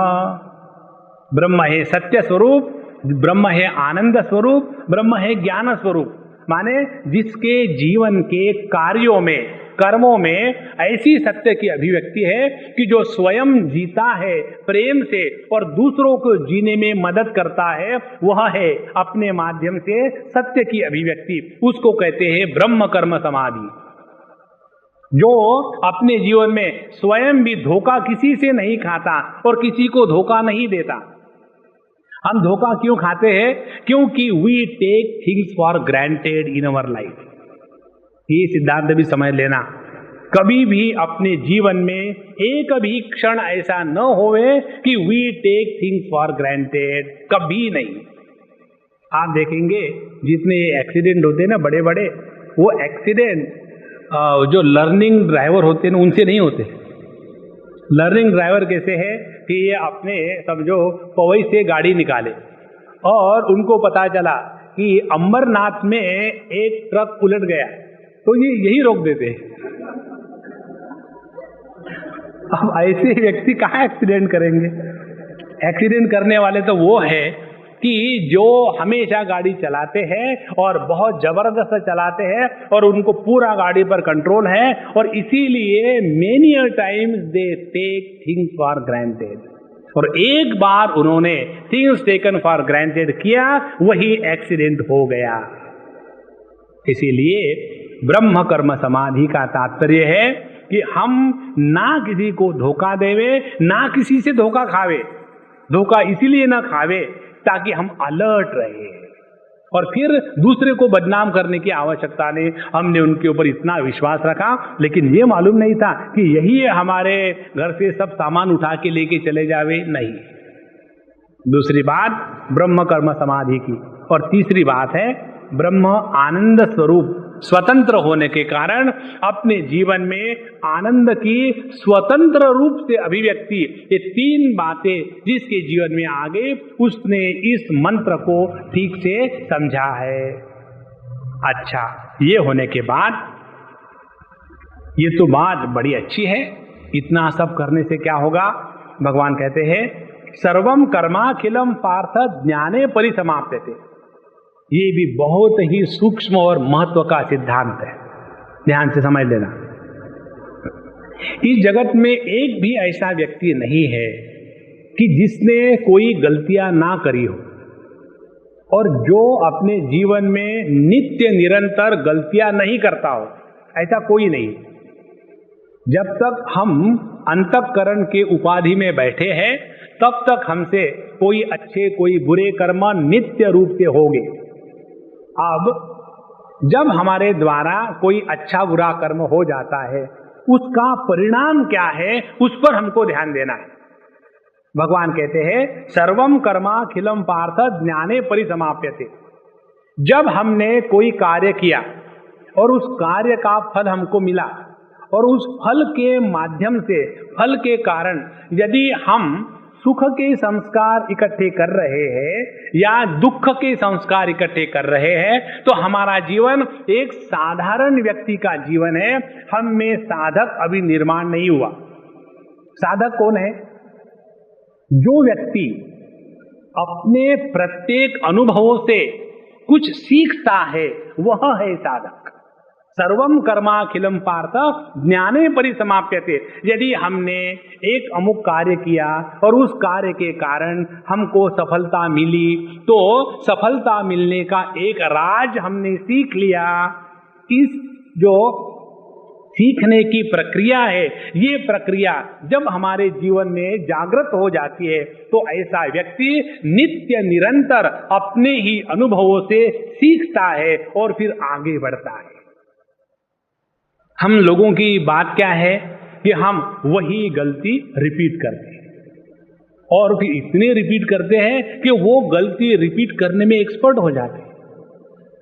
Speaker 1: ब्रह्म है सत्य स्वरूप, ब्रह्म है आनंद स्वरूप, ब्रह्म है ज्ञान स्वरूप। माने जिसके जीवन के कार्यों में कर्मों में ऐसी सत्य की अभिव्यक्ति है कि जो स्वयं जीता है प्रेम से और दूसरों को जीने में मदद करता है, वह है अपने माध्यम से सत्य की अभिव्यक्ति। उसको कहते हैं ब्रह्म कर्म समाधि। जो अपने जीवन में स्वयं भी धोखा किसी से नहीं खाता और किसी को धोखा नहीं देता। हम धोखा क्यों खाते हैं? क्योंकि we take things for granted in our life. ये सिद्धांत भी समझ लेना। कभी भी अपने जीवन में एक भी क्षण ऐसा न होवे कि we take things for granted, कभी नहीं। आप देखेंगे जितने एक्सीडेंट होते हैं ना बड़े बड़े, वो एक्सीडेंट जो लर्निंग ड्राइवर होते हैं ना उनसे नहीं होते। लर्निंग ड्राइवर कैसे है कि ये अपने समझो पवई से गाड़ी निकाले और उनको पता चला कि अमरनाथ में एक ट्रक उलट गया, तो ये यही रोक देते हैं। अब ऐसे व्यक्ति कहाँ एक्सीडेंट करेंगे? एक्सीडेंट करने वाले तो वो है कि जो हमेशा गाड़ी चलाते हैं और बहुत जबरदस्त चलाते हैं और उनको पूरा गाड़ी पर कंट्रोल है, और इसीलिए many a times they take things for granted. और एक बार उन्होंने थिंग्स टेकन फॉर ग्रांटेड किया, वही एक्सीडेंट हो गया। इसीलिए ब्रह्म कर्म समाधि का तात्पर्य है कि हम ना किसी को धोखा देवे, ना किसी से धोखा खावे। धोखा इसीलिए ना खावे ताकि हम अलर्ट रहे, और फिर दूसरे को बदनाम करने की आवश्यकता नहीं। हमने उनके ऊपर इतना विश्वास रखा, लेकिन ये मालूम नहीं था कि यही हमारे घर से सब सामान उठा के लेके चले जावे। नहीं। दूसरी बात ब्रह्म कर्म समाधि की। और तीसरी बात है ब्रह्म आनंद स्वरूप स्वतंत्र होने के कारण अपने जीवन में आनंद की स्वतंत्र रूप से अभिव्यक्ति, ये तीन बातें जिसके जीवन में आ गई, उसने इस मंत्र को ठीक से समझा है। अच्छा, ये होने के बाद ये तो बात बड़ी अच्छी है, इतना सब करने से क्या होगा? भगवान कहते हैं सर्वम कर्माखिलम पार्थ ज्ञाने परिसमाप्यते। ये भी बहुत ही सूक्ष्म और महत्व का सिद्धांत है, ध्यान से समझ लेना। इस जगत में एक भी ऐसा व्यक्ति नहीं है कि जिसने कोई गलतियां ना करी हो, और जो अपने जीवन में नित्य निरंतर गलतियां नहीं करता हो, ऐसा कोई नहीं। जब तक हम अंतःकरण के उपाधि में बैठे हैं, तब तक हमसे कोई अच्छे कोई बुरे कर्म नित्य रूप से होंगे। अब जब हमारे द्वारा कोई अच्छा बुरा कर्म हो जाता है, उसका परिणाम क्या है, उस पर हमको ध्यान देना है। भगवान कहते हैं सर्वम कर्माखिलम पार्थ ज्ञाने परिसमाप्यते। जब हमने कोई कार्य किया और उस कार्य का फल हमको मिला, और उस फल के माध्यम से, फल के कारण यदि हम सुख के संस्कार इकट्ठे कर रहे हैं या दुख के संस्कार इकट्ठे कर रहे हैं, तो हमारा जीवन एक साधारण व्यक्ति का जीवन है। हम में साधक अभी निर्माण नहीं हुआ। साधक कौन है? जो व्यक्ति अपने प्रत्येक अनुभवों से कुछ सीखता है, वह है साधक। सर्वम कर्माखिलम पार्थ ज्ञाने परिसमाप्यते। यदि हमने एक अमुक कार्य किया और उस कार्य के कारण हमको सफलता मिली, तो सफलता मिलने का एक राज हमने सीख लिया। इस जो सीखने की प्रक्रिया है, ये प्रक्रिया जब हमारे जीवन में जागृत हो जाती है, तो ऐसा व्यक्ति नित्य निरंतर अपने ही अनुभवों से सीखता है और फिर आगे बढ़ता है। हम लोगों की बात क्या है कि हम वही गलती रिपीट करते हैं, और फिर इतने रिपीट करते हैं कि वो गलती रिपीट करने में एक्सपर्ट हो जाते हैं,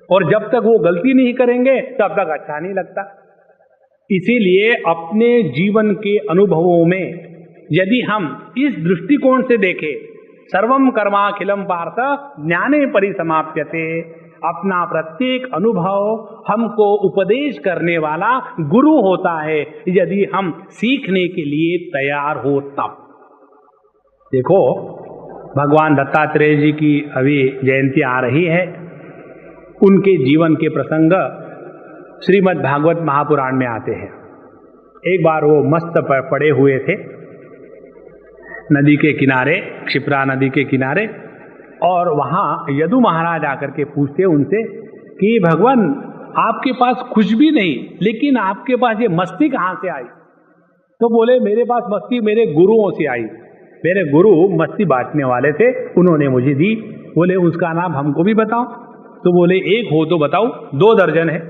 Speaker 1: और जब तक वो गलती नहीं करेंगे तब तक अच्छा नहीं लगता। इसीलिए अपने जीवन के अनुभवों में यदि हम इस दृष्टिकोण से देखें, सर्वम कर्माखिलम पार्थ ज्ञाने परिसमाप्यते, अपना प्रत्येक अनुभव हमको उपदेश करने वाला गुरु होता है, यदि हम सीखने के लिए तैयार हो तब। देखो, भगवान दत्तात्रेय जी की अभी जयंती आ रही है। उनके जीवन के प्रसंग श्रीमद् भागवत महापुराण में आते हैं। एक बार वो मस्त पड़े हुए थे नदी के किनारे, क्षिप्रा नदी के किनारे, और वहाँ यदु महाराज आकर के पूछते उनसे कि भगवान, आपके पास कुछ भी नहीं, लेकिन आपके पास ये मस्ती कहाँ से आई? तो बोले मेरे पास मस्ती मेरे गुरुओं से आई। मेरे गुरु मस्ती बांटने वाले थे, उन्होंने मुझे दी। बोले उसका नाम हमको भी बताओ। तो बोले एक हो तो बताओ, 2 दर्जन है।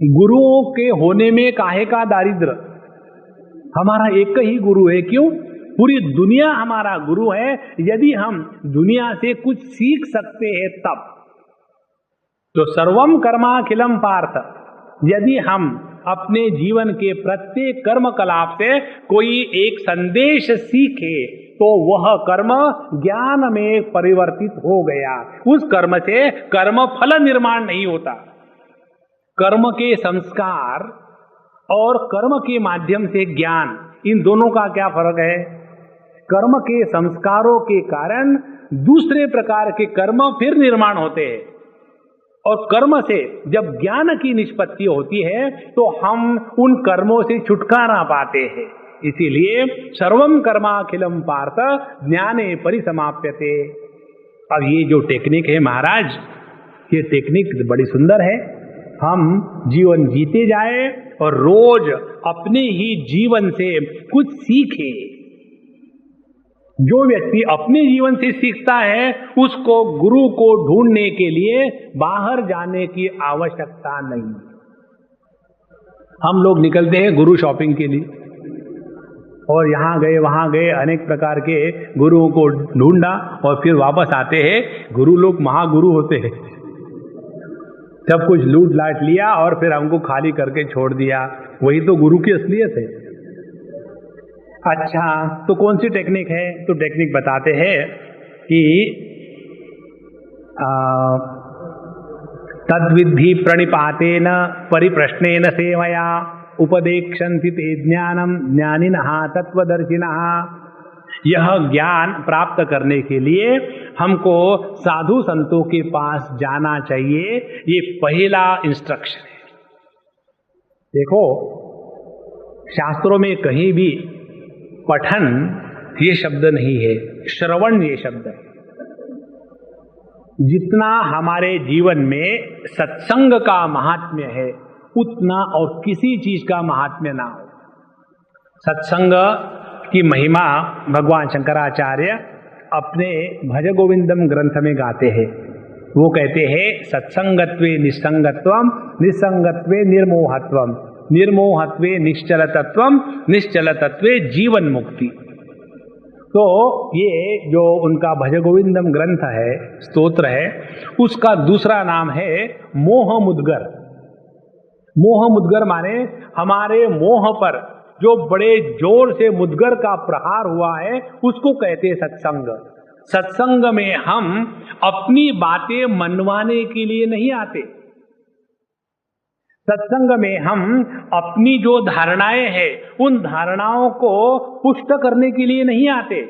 Speaker 1: गुरुओं के होने में काहे का दारिद्र? हमारा एक ही गुरु है। क्यों? पूरी दुनिया हमारा गुरु है। यदि हम दुनिया से कुछ सीख सकते हैं तब तो सर्वम कर्माखिलम पार्थ, यदि हम अपने जीवन के प्रत्येक कर्म कलाप से कोई एक संदेश सीखे, तो वह कर्म ज्ञान में परिवर्तित हो गया। उस कर्म से कर्म फल निर्माण नहीं होता। कर्म के संस्कार और कर्म के माध्यम से ज्ञान, इन दोनों का क्या फर्क है? कर्म के संस्कारों के कारण दूसरे प्रकार के कर्म फिर निर्माण होते हैं, और कर्म से जब ज्ञान की निष्पत्ति होती है तो हम उन कर्मों से छुटकारा पाते हैं। इसीलिए सर्वम कर्माखिलम पार्थ ज्ञाने परिसमाप्यते। अब ये जो टेक्निक है महाराज, ये टेक्निक बड़ी सुंदर है। हम जीवन जीते जाए और रोज अपने ही जीवन से कुछ सीखे। जो व्यक्ति अपने जीवन से सीखता है, उसको गुरु को ढूंढने के लिए बाहर जाने की आवश्यकता नहीं। हम लोग निकलते हैं गुरु शॉपिंग के लिए, और यहाँ गए वहाँ गए, अनेक प्रकार के गुरुओं को ढूंढा, और फिर वापस आते हैं। गुरु लोग महागुरु होते हैं, सब कुछ लूट लाट लिया और फिर हमको खाली करके छोड़ दिया। वही तो गुरु की असलियत है। अच्छा, तो कौन सी टेक्निक है? तो टेक्निक बताते हैं कि तद्विद्धि प्रणिपातेन परिप्रश्नेन सेवया उपदेक्षन्ति ते ज्ञानम ज्ञानिनः तत्वदर्शिनः। यह ज्ञान प्राप्त करने के लिए हमको साधु संतों के पास जाना चाहिए। ये पहला इंस्ट्रक्शन है। देखो, शास्त्रों में कहीं भी पठन ये शब्द नहीं है, श्रवण ये शब्द है। जितना हमारे जीवन में सत्संग का महात्म्य है उतना और किसी चीज का महात्म्य ना हो। सत्संग की महिमा भगवान शंकराचार्य अपने भज गोविंदम ग्रंथ में गाते हैं। वो कहते हैं सत्संगत्वे निस्संगत्वम, निस्संगत्वे निर्मोहत्वम, निर्मोहत्वे निश्चलतत्वम, निश्चलतत्वे जीवन मुक्ति। तो ये जो उनका भज गोविंदम ग्रंथ है, स्तोत्र है, उसका दूसरा नाम है मोह मुद्गर। मोह मुद्गर माने हमारे मोह पर जो बड़े जोर से मुद्गर का प्रहार हुआ है उसको कहते हैं सत्संग। सत्संग में हम अपनी बातें मनवाने के लिए नहीं आते। सत्संग में हम अपनी जो धारणाएं हैं उन धारणाओं को पुष्ट करने के लिए नहीं आते।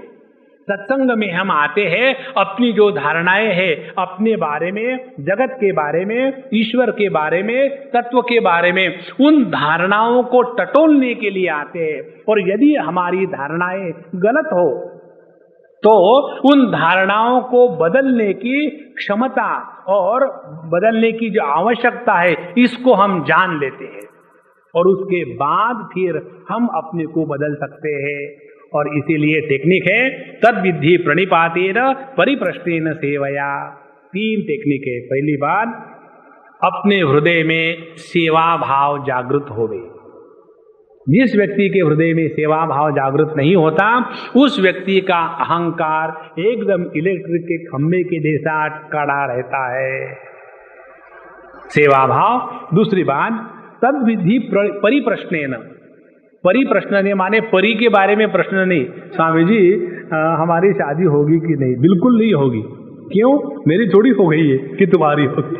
Speaker 1: सत्संग में हम आते हैं अपनी जो धारणाएं हैं अपने बारे में, जगत के बारे में, ईश्वर के बारे में, तत्व के बारे में, उन धारणाओं को टटोलने के लिए आते हैं। और यदि हमारी धारणाएं गलत हो तो उन धारणाओं को बदलने की क्षमता और बदलने की जो आवश्यकता है इसको हम जान लेते हैं और उसके बाद फिर हम अपने को बदल सकते हैं। और इसीलिए टेक्निक है तद्विद्धि प्रणिपातेन परिप्रश्नेन सेवया। 3 टेक्निक है। पहली बात, अपने हृदय में सेवा भाव जागृत होवे। जिस व्यक्ति के हृदय में सेवा भाव जागृत नहीं होता उस व्यक्ति का अहंकार एकदम इलेक्ट्रिक के खंभे के जैसा कड़ा रहता है। सेवा भाव। दूसरी बात, तद्विद्धि परिप्रश्नेन। परिप्रश्न ने माने परी के बारे में प्रश्न नहीं, स्वामी जी हमारी शादी होगी कि नहीं? बिल्कुल नहीं होगी। क्यों? मेरी थोड़ी हो गई है कि तुम्हारी होगी।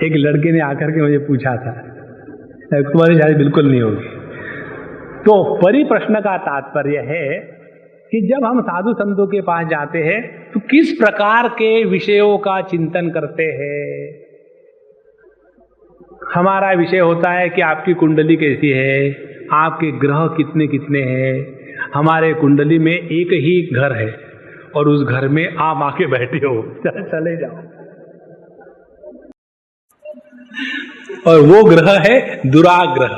Speaker 1: एक लड़के ने आकर के मुझे पूछा था तुम्हारी शादी बिल्कुल नहीं होगी। तो परिप्रश्न का तात्पर्य है कि जब हम साधु संतों के पास जाते हैं तो किस प्रकार के विषयों का चिंतन करते हैं। हमारा विषय होता है कि आपकी कुंडली कैसी है, आपके ग्रह कितने कितने हैं। हमारे कुंडली में एक ही घर है और उस घर में आप आके बैठे हो, चले जाओ। और वो ग्रह है दुराग्रह।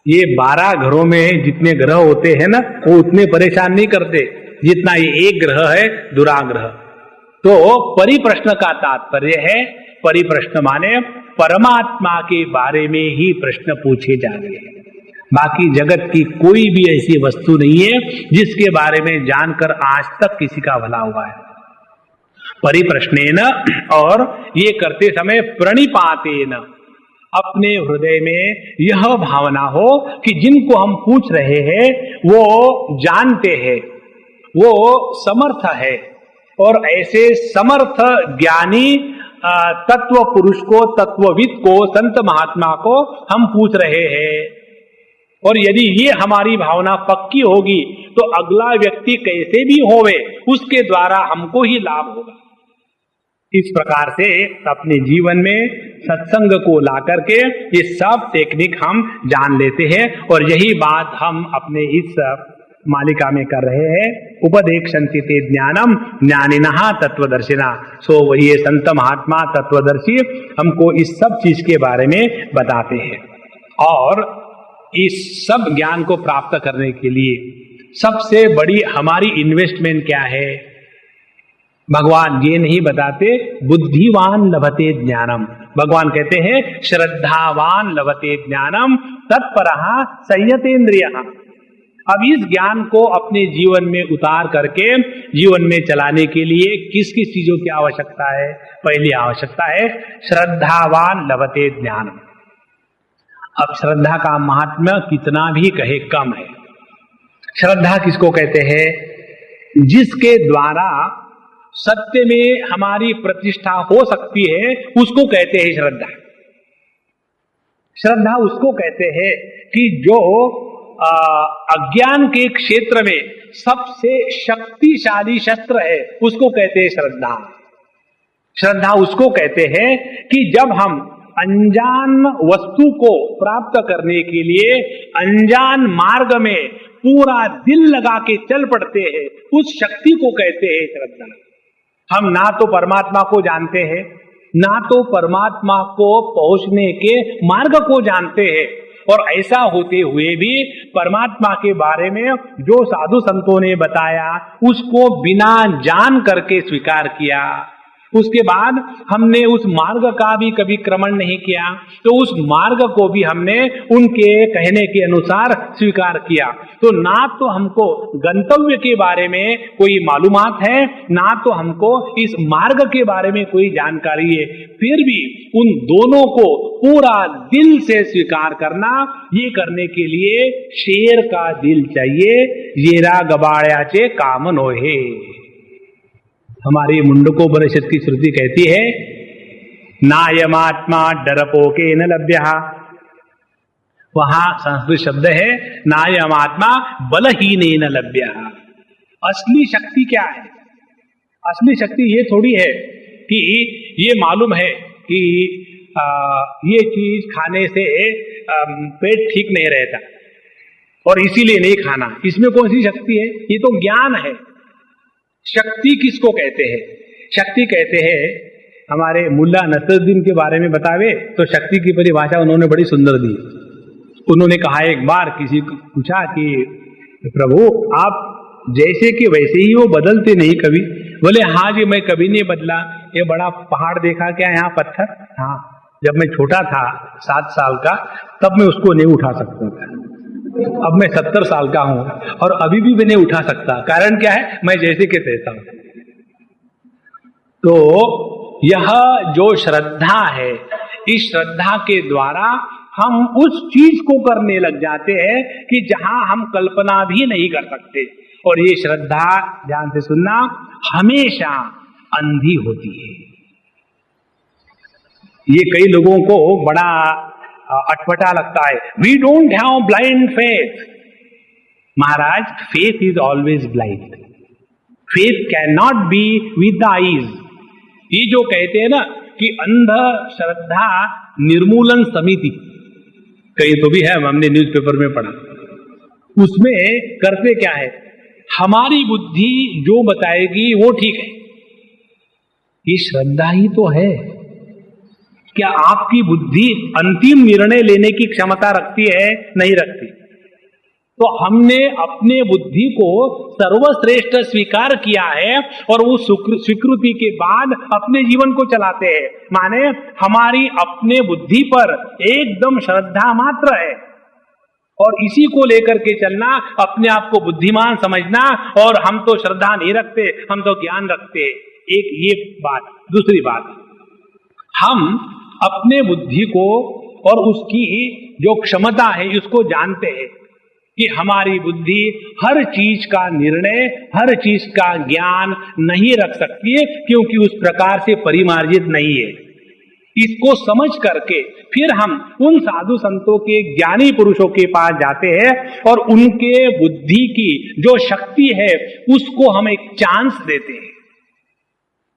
Speaker 1: ये 12 घरों में जितने ग्रह होते हैं ना वो उतने परेशान नहीं करते जितना ये एक ग्रह है दुराग्रह। तो परिप्रश्न का तात्पर्य है, परिप्रश्न माने परमात्मा के बारे में ही प्रश्न पूछे जाएंगे। बाकी जगत की कोई भी ऐसी वस्तु नहीं है जिसके बारे में जानकर आज तक किसी का भला हुआ है। परिप्रश्नेन, और ये करते समय प्रणिपातेन, अपने हृदय में यह भावना हो कि जिनको हम पूछ रहे हैं वो जानते हैं, वो समर्थ है। और ऐसे समर्थ ज्ञानी तत्व पुरुष को, तत्वविद को, संत महात्मा को हम पूछ रहे हैं। और यदि ये हमारी भावना पक्की होगी तो अगला व्यक्ति कैसे भी होवे उसके द्वारा हमको ही लाभ होगा। इस प्रकार से अपने जीवन में सत्संग को ला करके ये सब टेक्निक हम जान लेते हैं। और यही बात हम अपने इस मालिका में कर रहे हैं। उपदेक्षन्ति ते ज्ञानम ज्ञानिनः तत्वदर्शिना। सो वही संत महात्मा तत्वदर्शी हमको इस सब चीज के बारे में बताते हैं। और इस सब ज्ञान को प्राप्त करने के लिए सबसे बड़ी हमारी इन्वेस्टमेंट क्या है? भगवान ये नहीं बताते बुद्धिवान लभते ज्ञानम। भगवान कहते हैं श्रद्धावान लभते ज्ञानम तत्परः संयतेन्द्रियः। अब इस ज्ञान को अपने जीवन में उतार करके जीवन में चलाने के लिए किस किस चीजों की आवश्यकता है? पहली आवश्यकता है श्रद्धावान लभते ज्ञान। अब श्रद्धा का महात्म्य कितना भी कहे कम है। श्रद्धा किसको कहते हैं? जिसके द्वारा सत्य में हमारी प्रतिष्ठा हो सकती है उसको कहते हैं श्रद्धा। श्रद्धा उसको कहते हैं कि जो अज्ञान के क्षेत्र में सबसे शक्तिशाली शस्त्र है उसको कहते हैं श्रद्धा। श्रद्धा उसको कहते हैं कि जब हम अनजान वस्तु को प्राप्त करने के लिए अनजान मार्ग में पूरा दिल लगा के चल पड़ते हैं, उस शक्ति को कहते हैं श्रद्धा। हम ना तो परमात्मा को जानते हैं, ना तो परमात्मा को पहुंचने के मार्ग को जानते हैं, और ऐसा होते हुए भी परमात्मा के बारे में जो साधु संतों ने बताया उसको बिना जान करके स्वीकार किया। उसके बाद हमने उस मार्ग का भी कभी क्रमण नहीं किया, तो उस मार्ग को भी हमने उनके कहने के अनुसार स्वीकार किया। तो ना तो हमको गंतव्य के बारे में कोई मालूमात है, ना तो हमको इस मार्ग के बारे में कोई जानकारी है, फिर भी उन दोनों को पूरा दिल से स्वीकार करना, ये करने के लिए शेर का दिल चाहिए। येरा गबाड़याचे काम नोहे। हमारी मुंडकोपनिषद की श्रुति कहती है नायमात्मा डरपोके न लभ्यः। वहां संस्कृत शब्द है नायमात्मा बलहीनेन लभ्यः। असली शक्ति क्या है? असली शक्ति ये थोड़ी है कि ये मालूम है कि ये चीज खाने से पेट ठीक नहीं रहता और इसीलिए नहीं खाना। इसमें कौन सी शक्ति है? ये तो ज्ञान है। शक्ति किसको कहते हैं? शक्ति कहते हैं, हमारे मुल्ला नसरुद्दीन के बारे में बतावे तो शक्ति की परिभाषा उन्होंने बड़ी सुंदर दी। उन्होंने कहा, एक बार किसी को पूछा कि प्रभु आप जैसे कि वैसे ही हो, बदलते नहीं कभी? बोले हाँ जी, मैं कभी नहीं बदला। ये बड़ा पहाड़ देखा क्या यहाँ पत्थर? हाँ, जब मैं छोटा था 7 साल का तब मैं उसको नहीं उठा सकता था। अब मैं 70 साल का हूं और अभी भी मैं नहीं उठा सकता। कारण क्या है? मैं जैसे के तैसा हूं। तो यह जो श्रद्धा है, इस श्रद्धा के द्वारा हम उस चीज को करने लग जाते हैं कि जहां हम कल्पना भी नहीं कर सकते। और ये श्रद्धा, ध्यान से सुनना, हमेशा अंधी होती है। ये कई लोगों को बड़ा अटपटा लगता है। We don't have blind faith. Maharaj, faith is always blind. Faith can not be with the eyes. ये जो कहते हैं ना कि अंध श्रद्धा निर्मूलन समिति, कहीं तो भी है, हमने न्यूज़पेपर में पढ़ा। उसमें करते क्या है? हमारी बुद्धि जो बताएगी वो ठीक है। ये श्रद्धा ही तो है। क्या आपकी बुद्धि अंतिम निर्णय लेने की क्षमता रखती है? नहीं रखती। तो हमने अपने बुद्धि को सर्वश्रेष्ठ स्वीकार किया है और वो स्वीकृति के बाद अपने जीवन को चलाते हैं। माने हमारी अपने बुद्धि पर एकदम श्रद्धा मात्र है और इसी को लेकर के चलना, अपने आप को बुद्धिमान समझना, और हम तो श्रद्धा नहीं रखते, हम तो ज्ञान रखते। एक ये बात। दूसरी बात, हम अपने बुद्धि को और उसकी जो क्षमता है उसको जानते हैं कि हमारी बुद्धि हर चीज का निर्णय, हर चीज का ज्ञान नहीं रख सकती है, क्योंकि उस प्रकार से परिमार्जित नहीं है। इसको समझ करके फिर हम उन साधु संतों के, ज्ञानी पुरुषों के पास जाते हैं और उनके बुद्धि की जो शक्ति है उसको हम एक चांस देते हैं।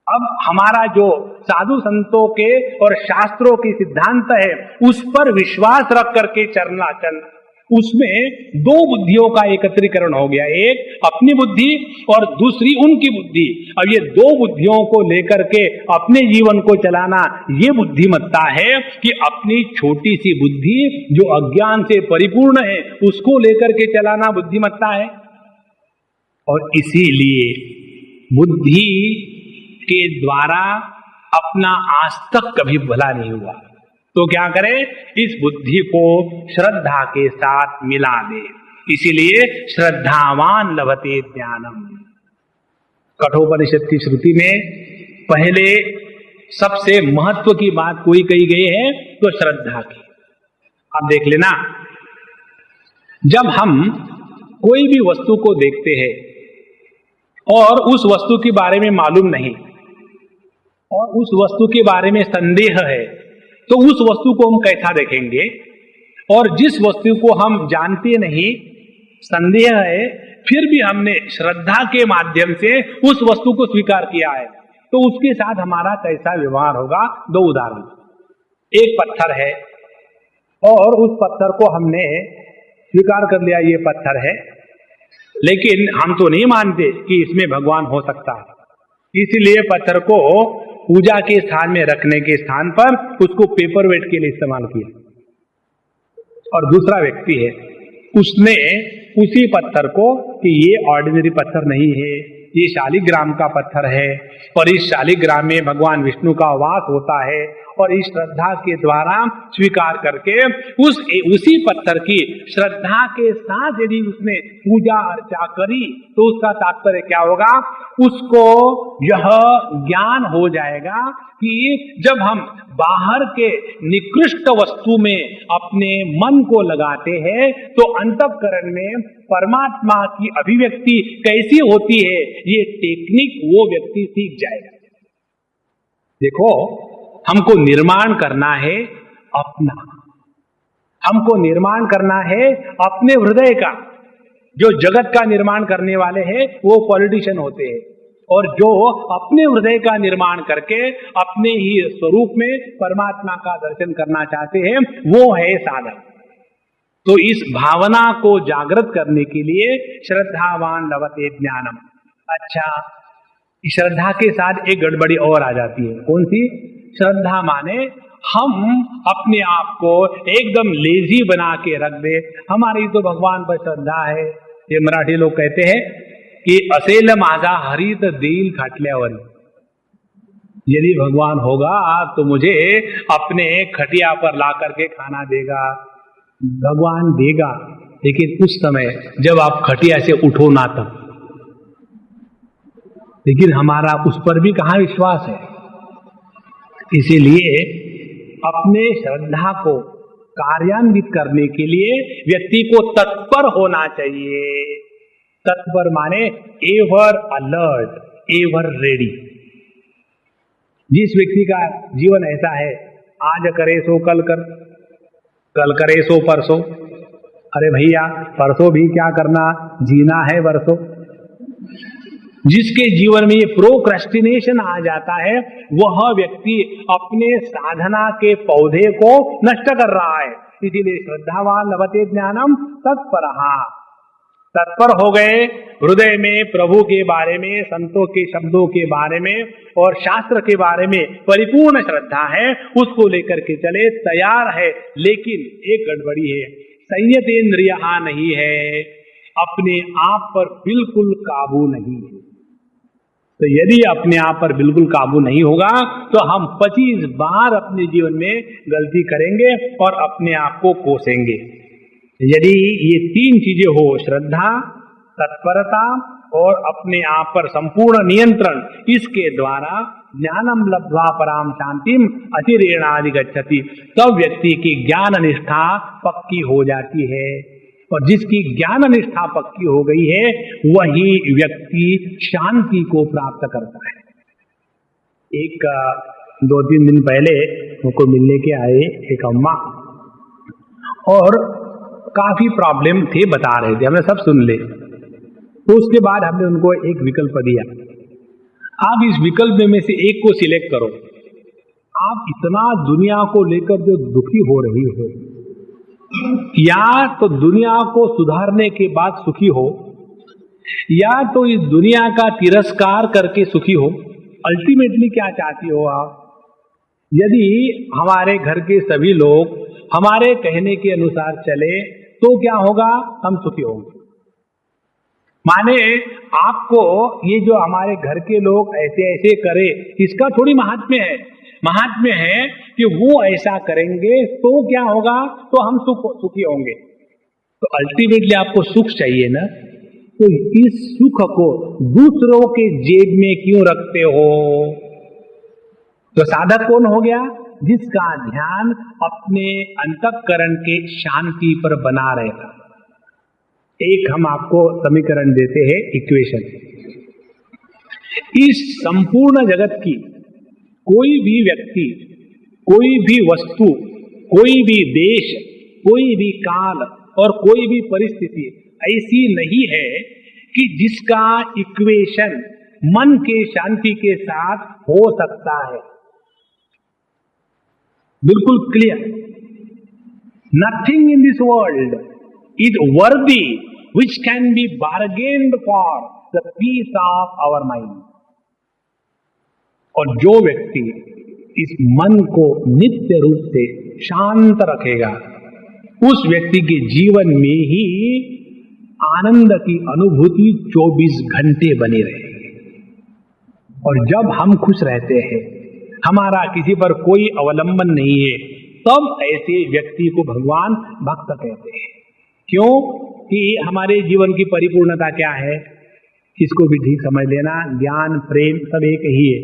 Speaker 1: अब हमारा जो साधु संतों के और शास्त्रों के सिद्धांत है उस पर विश्वास रख करके चलना, उसमें दो बुद्धियों का एकत्रीकरण हो गया। एक अपनी बुद्धि और दूसरी उनकी बुद्धि। अब ये दो बुद्धियों को लेकर के अपने जीवन को चलाना, ये बुद्धिमत्ता है कि अपनी छोटी सी बुद्धि जो अज्ञान से परिपूर्ण है उसको लेकर के चलाना बुद्धिमत्ता है। और इसीलिए बुद्धि के द्वारा अपना आज तक कभी भला नहीं हुआ। तो क्या करें? इस बुद्धि को श्रद्धा के साथ मिला दे। इसीलिए श्रद्धावान लभते ज्ञानम। कठोपनिषद की श्रुति में पहले सबसे महत्व की बात कोई कही गई है तो श्रद्धा की। अब देख लेना, जब हम कोई भी वस्तु को देखते हैं और उस वस्तु के बारे में मालूम नहीं और उस वस्तु के बारे में संदेह है, तो उस वस्तु को हम कैसा देखेंगे? और जिस वस्तु को हम जानते नहीं, संदेह है, फिर भी हमने श्रद्धा के माध्यम से उस वस्तु को स्वीकार किया है, तो उसके साथ हमारा कैसा व्यवहार होगा? दो उदाहरण। एक पत्थर है और उस पत्थर को हमने स्वीकार कर लिया, ये पत्थर है, लेकिन हम तो नहीं मानते कि इसमें भगवान हो सकता है, इसलिए पत्थर को पूजा के स्थान में रखने के स्थान पर उसको पेपर वेट के लिए इस्तेमाल किया। और दूसरा व्यक्ति है, उसने उसी पत्थर को कि ये ऑर्डिनरी पत्थर नहीं है, ये शालिग्राम का पत्थर है और इस शालिग्राम में भगवान विष्णु का वास होता है, और इस श्रद्धा के द्वारा स्वीकार करके उसी पत्थर की श्रद्धा के साथ यदि उसने पूजा अर्चा करी, तो उसका तात्पर्य क्या होगा? उसको यह ज्ञान हो जाएगा कि जब हम बाहर के निकृष्ट वस्तु में अपने मन को लगाते हैं, तो अंतःकरण में परमात्मा की अभिव्यक्ति कैसी होती है, ये टेक्निक वो व्यक्ति सीख जाएगा। देखो, हमको निर्माण करना है अपना, हमको निर्माण करना है अपने हृदय का। जो जगत का निर्माण करने वाले हैं वो पॉलिटिशियन होते हैं, और जो अपने हृदय का निर्माण करके अपने ही स्वरूप में परमात्मा का दर्शन करना चाहते हैं, वो है साधक। तो इस भावना को जागृत करने के लिए श्रद्धावान लभते ज्ञानम। अच्छा, श्रद्धा के साथ एक गड़बड़ी और आ जाती है। कौन सी? श्रद्धा माने हम अपने आप को एकदम लेजी बना के रख दे, हमारी तो भगवान पर श्रद्धा है। ये मराठी लोग कहते हैं कि असेल माझा हरित देईल खाटल्यावर, यदि भगवान होगा तो मुझे अपने खटिया पर ला करके खाना देगा। भगवान देगा, लेकिन उस समय जब आप खटिया से उठो ना तब। लेकिन हमारा उस पर भी कहाँ विश्वास है? इसीलिए अपने श्रद्धा को कार्यान्वित करने के लिए व्यक्ति को तत्पर होना चाहिए। तत्पर माने एवर अलर्ट, एवर रेडी। जिस व्यक्ति का जीवन ऐसा है, आज करे सो कल कर, कल करे सो परसों, अरे भैया परसों भी क्या करना, जीना है बरसों। जिसके जीवन में ये प्रोक्रेस्टिनेशन आ जाता है, वह व्यक्ति अपने साधना के पौधे को नष्ट कर रहा है। इसीलिए श्रद्धावान लभते ज्ञानम तत्परः, तत्पर हो गए, हृदय में प्रभु के बारे में, संतों के शब्दों के बारे में और शास्त्र के बारे में परिपूर्ण श्रद्धा है, उसको लेकर के चले, तैयार है। लेकिन एक गड़बड़ी है, संयतेन्द्रियः नहीं है, अपने आप पर बिल्कुल काबू नहीं है। तो यदि अपने आप पर बिल्कुल काबू नहीं होगा तो हम 25 बार अपने जीवन में गलती करेंगे और अपने आप को कोसेंगे। यदि ये तीन चीजें हो, श्रद्धा, तत्परता और अपने आप पर संपूर्ण नियंत्रण, इसके द्वारा ज्ञानम लब्ध्वा पराम शांतिम अतिरेणाधिगच्छति, तब व्यक्ति की ज्ञान निष्ठा पक्की हो जाती है। और जिसकी ज्ञान निष्ठा पक्की हो गई है, वही व्यक्ति शांति को प्राप्त करता है। एक 2-3 दिन पहले मुझको मिलने के आए एक अम्मा, और काफी प्रॉब्लम थे, बता रहे थे, हमने सब सुन ले। तो उसके बाद हमने उनको एक विकल्प दिया, आप इस विकल्प में से एक को सिलेक्ट करो। आप इतना दुनिया को लेकर जो दुखी हो रही हो, या तो दुनिया को सुधारने के बाद सुखी हो, या तो इस दुनिया का तिरस्कार करके सुखी हो। अल्टीमेटली क्या चाहती हो आप? यदि हमारे घर के सभी लोग हमारे कहने के अनुसार चले तो क्या होगा? हम सुखी होंगे। माने आपको ये जो हमारे घर के लोग ऐसे ऐसे करे, इसका थोड़ी महात्म्य है। महात्म्य है कि वो ऐसा करेंगे तो क्या होगा? तो हम सुखी होंगे। तो अल्टीमेटली आपको सुख चाहिए ना, तो इस सुख को दूसरों के जेब में क्यों रखते हो? तो साधक कौन हो गया? जिसका ध्यान अपने अंतःकरण के शांति पर बना रहेगा। एक हम आपको समीकरण देते हैं, इक्वेशन। इस संपूर्ण जगत की कोई भी व्यक्ति, कोई भी वस्तु, कोई भी देश, कोई भी काल और कोई भी परिस्थिति ऐसी नहीं है कि जिसका इक्वेशन मन के शांति के साथ हो सकता है। बिल्कुल clear. Nothing in this world is worthy which can be bargained for the peace of our mind. और जो व्यक्ति इस मन को नित्य रूप से शांत रखेगा, उस व्यक्ति के जीवन में ही आनंद की अनुभूति 24 घंटे बनी रहेगी। और जब हम खुश रहते हैं, हमारा किसी पर कोई अवलंबन नहीं है, तब ऐसे व्यक्ति को भगवान भक्त कहते हैं। क्यों? कि हमारे जीवन की परिपूर्णता क्या है, इसको भी ठीक समझ लेना। ज्ञान, प्रेम सब एक ही है।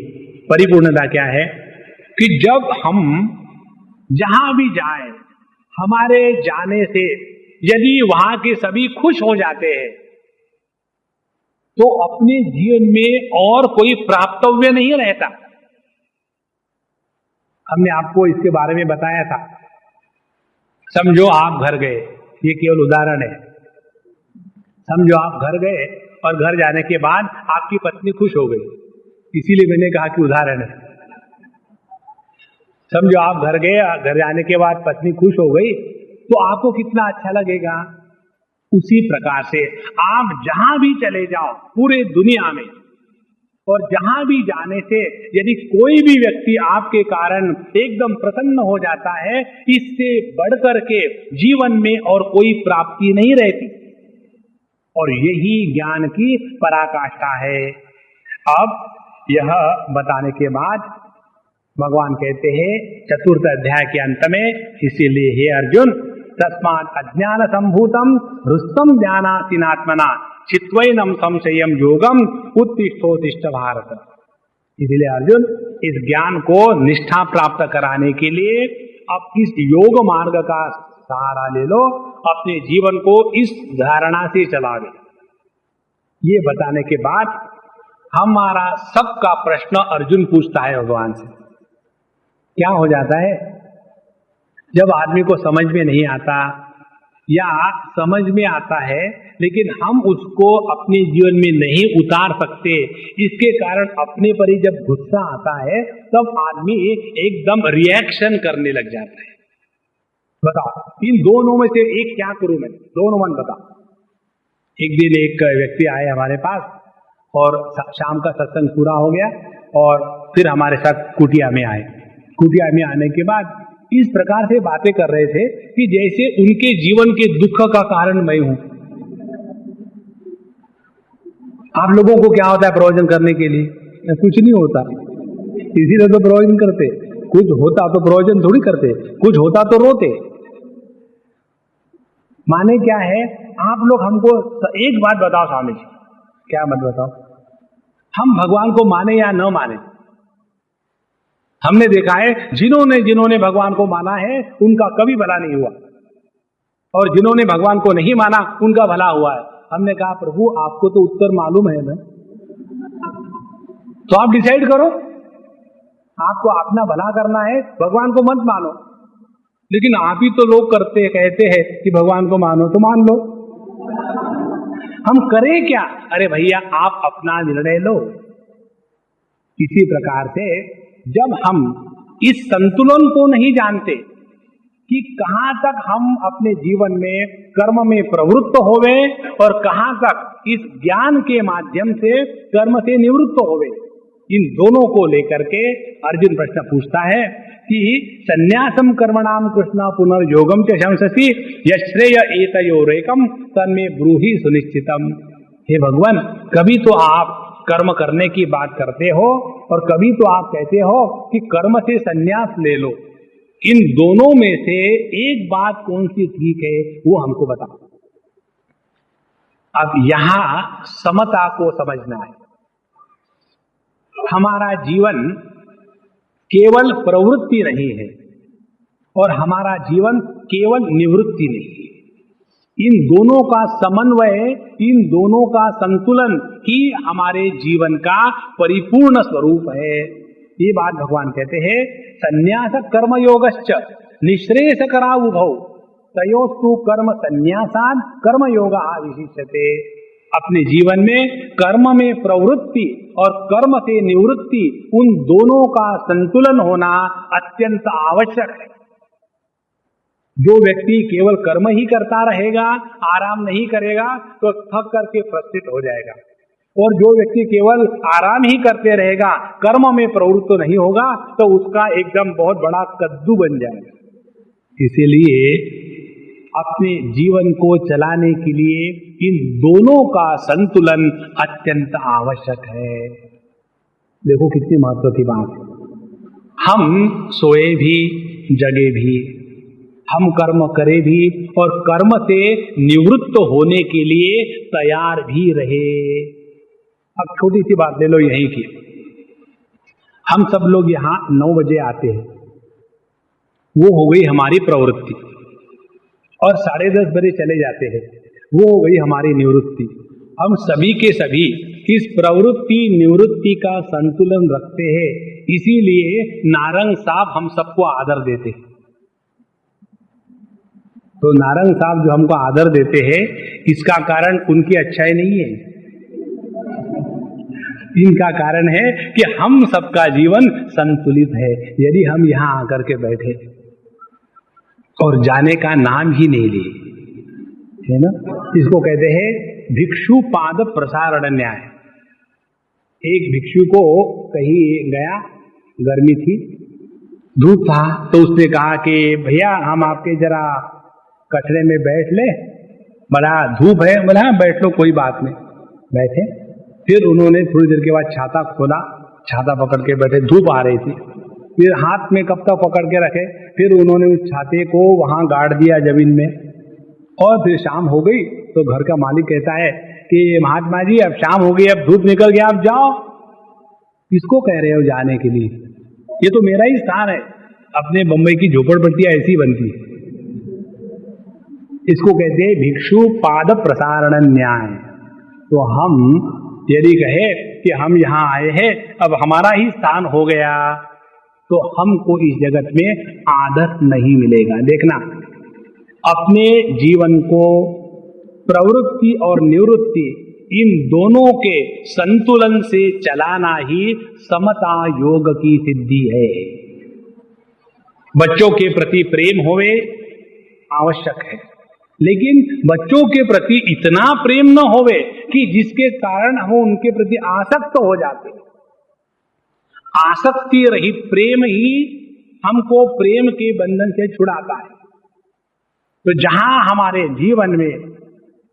Speaker 1: परिपूर्णता क्या है कि जब हम जहां भी जाएं, हमारे जाने से यदि वहां के सभी खुश हो जाते हैं, तो अपने जीवन में और कोई प्राप्तव्य नहीं रहता। हमने आपको इसके बारे में बताया था। समझो आप घर गए, ये केवल उदाहरण है। समझो आप घर गए और घर जाने के बाद आपकी पत्नी खुश हो गई, इसीलिए मैंने कहा कि उदाहरण है। समझो आप घर गए, घर जाने के बाद पत्नी खुश हो गई, तो आपको कितना अच्छा लगेगा। उसी प्रकार से आप जहां भी चले जाओ पूरे दुनिया में, और जहां भी जाने से यदि कोई भी व्यक्ति आपके कारण एकदम प्रसन्न हो जाता है, इससे बढ़कर के जीवन में और कोई प्राप्ति नहीं रहती। और यही ज्ञान की पराकाष्ठा है। अब यह बताने के बाद भगवान कहते हैं चतुर्थ अध्याय के अंत में, इसीलिए हे अर्जुन, तस्मात् अज्ञान संभूतम हृष्टम ज्ञानासीनात्मना चित्वैनम संशयम योगम उत्तिष्ठोत्तिष्ठ भारत। इसलिए अर्जुन, इस ज्ञान को निष्ठा प्राप्त कराने के लिए अब इस योग मार्ग का सहारा ले लो, अपने जीवन को इस धारणा से चलावे। ये बताने के बाद हमारा सबका प्रश्न अर्जुन पूछता है भगवान से। क्या हो जाता है जब आदमी को समझ में नहीं आता, या समझ में आता है लेकिन हम उसको अपने जीवन में नहीं उतार सकते, इसके कारण अपने पर ही जब गुस्सा आता है, तब आदमी एकदम रिएक्शन करने लग जाता है। बताओ, इन दोनों में से एक क्या करूं मैं? दोनों मन बताओ। एक दिन एक व्यक्ति आए हमारे पास और शाम का सत्संग पूरा हो गया और फिर हमारे साथ कुटिया में आए। कुटिया में आने के बाद इस प्रकार से बातें कर रहे थे कि जैसे उनके जीवन के दुख का कारण मैं हूं। आप लोगों को क्या होता है प्रवचन करने के लिए? कुछ नहीं होता, इसीलिए तो प्रवचन करते। कुछ होता तो प्रवचन थोड़ी करते, कुछ होता तो रोते। माने क्या है, आप लोग हमको एक बात बताओ स्वामी जी। क्या मत बताओ? हम भगवान को माने या न माने, हमने देखा है जिन्होंने भगवान को माना है उनका कभी भला नहीं हुआ, और जिन्होंने भगवान को नहीं माना उनका भला हुआ है। हमने कहा प्रभु आपको तो उत्तर मालूम है ना, तो आप डिसाइड करो। आपको अपना भला करना है, भगवान को मत मानो। लेकिन आप ही तो लोग कहते हैं कि भगवान को मानो, तो मान लो। हम करें क्या? अरे भैया आप अपना निर्णय लो। इसी प्रकार से जब हम इस संतुलन को नहीं जानते कि कहां तक हम अपने जीवन में कर्म में प्रवृत्त होवे और कहां तक इस ज्ञान के माध्यम से कर्म से निवृत्त होवे, इन दोनों को लेकर के अर्जुन प्रश्न पूछता है कि संन्यासम कर्मणाम कृष्ण पुनर्योगम च शंससि यश्रेय एतयोरेकम तन्मे ब्रूहि सुनिश्चितम। हे भगवान, कभी तो आप कर्म करने की बात करते हो और कभी तो आप कहते हो कि कर्म से संन्यास ले लो। इन दोनों में से एक बात कौन सी ठीक है वो हमको बताओ। अब यहां समता को समझना है। हमारा जीवन केवल प्रवृत्ति नहीं है और हमारा जीवन केवल निवृत्ति नहीं है। इन दोनों का समन्वय, इन दोनों का संतुलन ही हमारे जीवन का परिपूर्ण स्वरूप है। ये बात भगवान कहते हैं, संन्यास कर्मयोगश्च निःश्रेयसकरा उभौ तयोस्तु कर्म संन्यासात् कर्मयोगः विशिष्यते। अपने जीवन में कर्म में प्रवृत्ति और कर्म से निवृत्ति, उन दोनों का संतुलन होना अत्यंत आवश्यक है। जो व्यक्ति केवल कर्म ही करता रहेगा, आराम नहीं करेगा, तो थक करके फ्रस्ट्रेट हो जाएगा। और जो व्यक्ति केवल आराम ही करते रहेगा, कर्म में प्रवृत्त नहीं होगा, तो उसका एकदम बहुत बड़ा कद्दू बन जाएगा। इसीलिए अपने जीवन को चलाने के लिए इन दोनों का संतुलन अत्यंत आवश्यक है। देखो कितनी महत्व की बात है। हम सोए भी, जगे भी, हम कर्म करे भी और कर्म से निवृत्त होने के लिए तैयार भी रहे। अब छोटी सी बात ले लो यहीं की। हम सब लोग यहाँ 9 बजे आते हैं, वो हो गई हमारी प्रवृत्ति, और 10:30 बजे चले जाते हैं, वो हो गई हमारी निवृत्ति। हम सभी के सभी इस प्रवृत्ति निवृत्ति का संतुलन रखते हैं, इसीलिए नारंग साहब हम सबको आदर देते हैं। तो नारंग साहब जो हमको आदर देते हैं, इसका कारण उनकी अच्छाई नहीं है, इनका कारण है कि हम सबका जीवन संतुलित है। यदि हम यहाँ आकर के बैठे और जाने का नाम ही नहीं लिए, है ना, इसको कहते हैं भिक्षु पाद प्रसारण न्याय। एक भिक्षु को कहीं गया, गर्मी थी, धूप था, तो उसने कहा कि भैया हम आपके जरा कटरे में बैठ ले, बड़ा धूप है। बोला हाँ बैठ लो, कोई बात नहीं। बैठे, फिर उन्होंने थोड़ी देर के बाद छाता खोला, छाता पकड़ के बैठे, धूप आ रही थी। फिर हाथ में कब तक पकड़ के रखे, फिर उन्होंने उस छाते को वहां गाड़ दिया जमीन में। और फिर शाम हो गई तो घर का मालिक कहता है कि महात्मा जी अब शाम हो गई, अब धूप निकल गया, आप जाओ। किसको कह रहे हो जाने के लिए? ये तो मेरा ही स्थान है। अपने बम्बई की झोपड़पट्टियां ऐसी बनती है। इसको कहते हैं भिक्षु पाद प्रसारण न्याय। तो हम यदि कहे कि हम यहाँ आए हैं, अब हमारा ही स्थान हो गया, तो हमको इस जगत में आदर नहीं मिलेगा। देखना, अपने जीवन को प्रवृत्ति और निवृत्ति इन दोनों के संतुलन से चलाना ही समता योग की सिद्धि है। बच्चों के प्रति प्रेम होवे आवश्यक है, लेकिन बच्चों के प्रति इतना प्रेम न होवे कि जिसके कारण हम उनके प्रति आसक्त हो जाते। आसक्ति रहित प्रेम ही हमको प्रेम के बंधन से छुड़ाता है। तो जहां हमारे जीवन में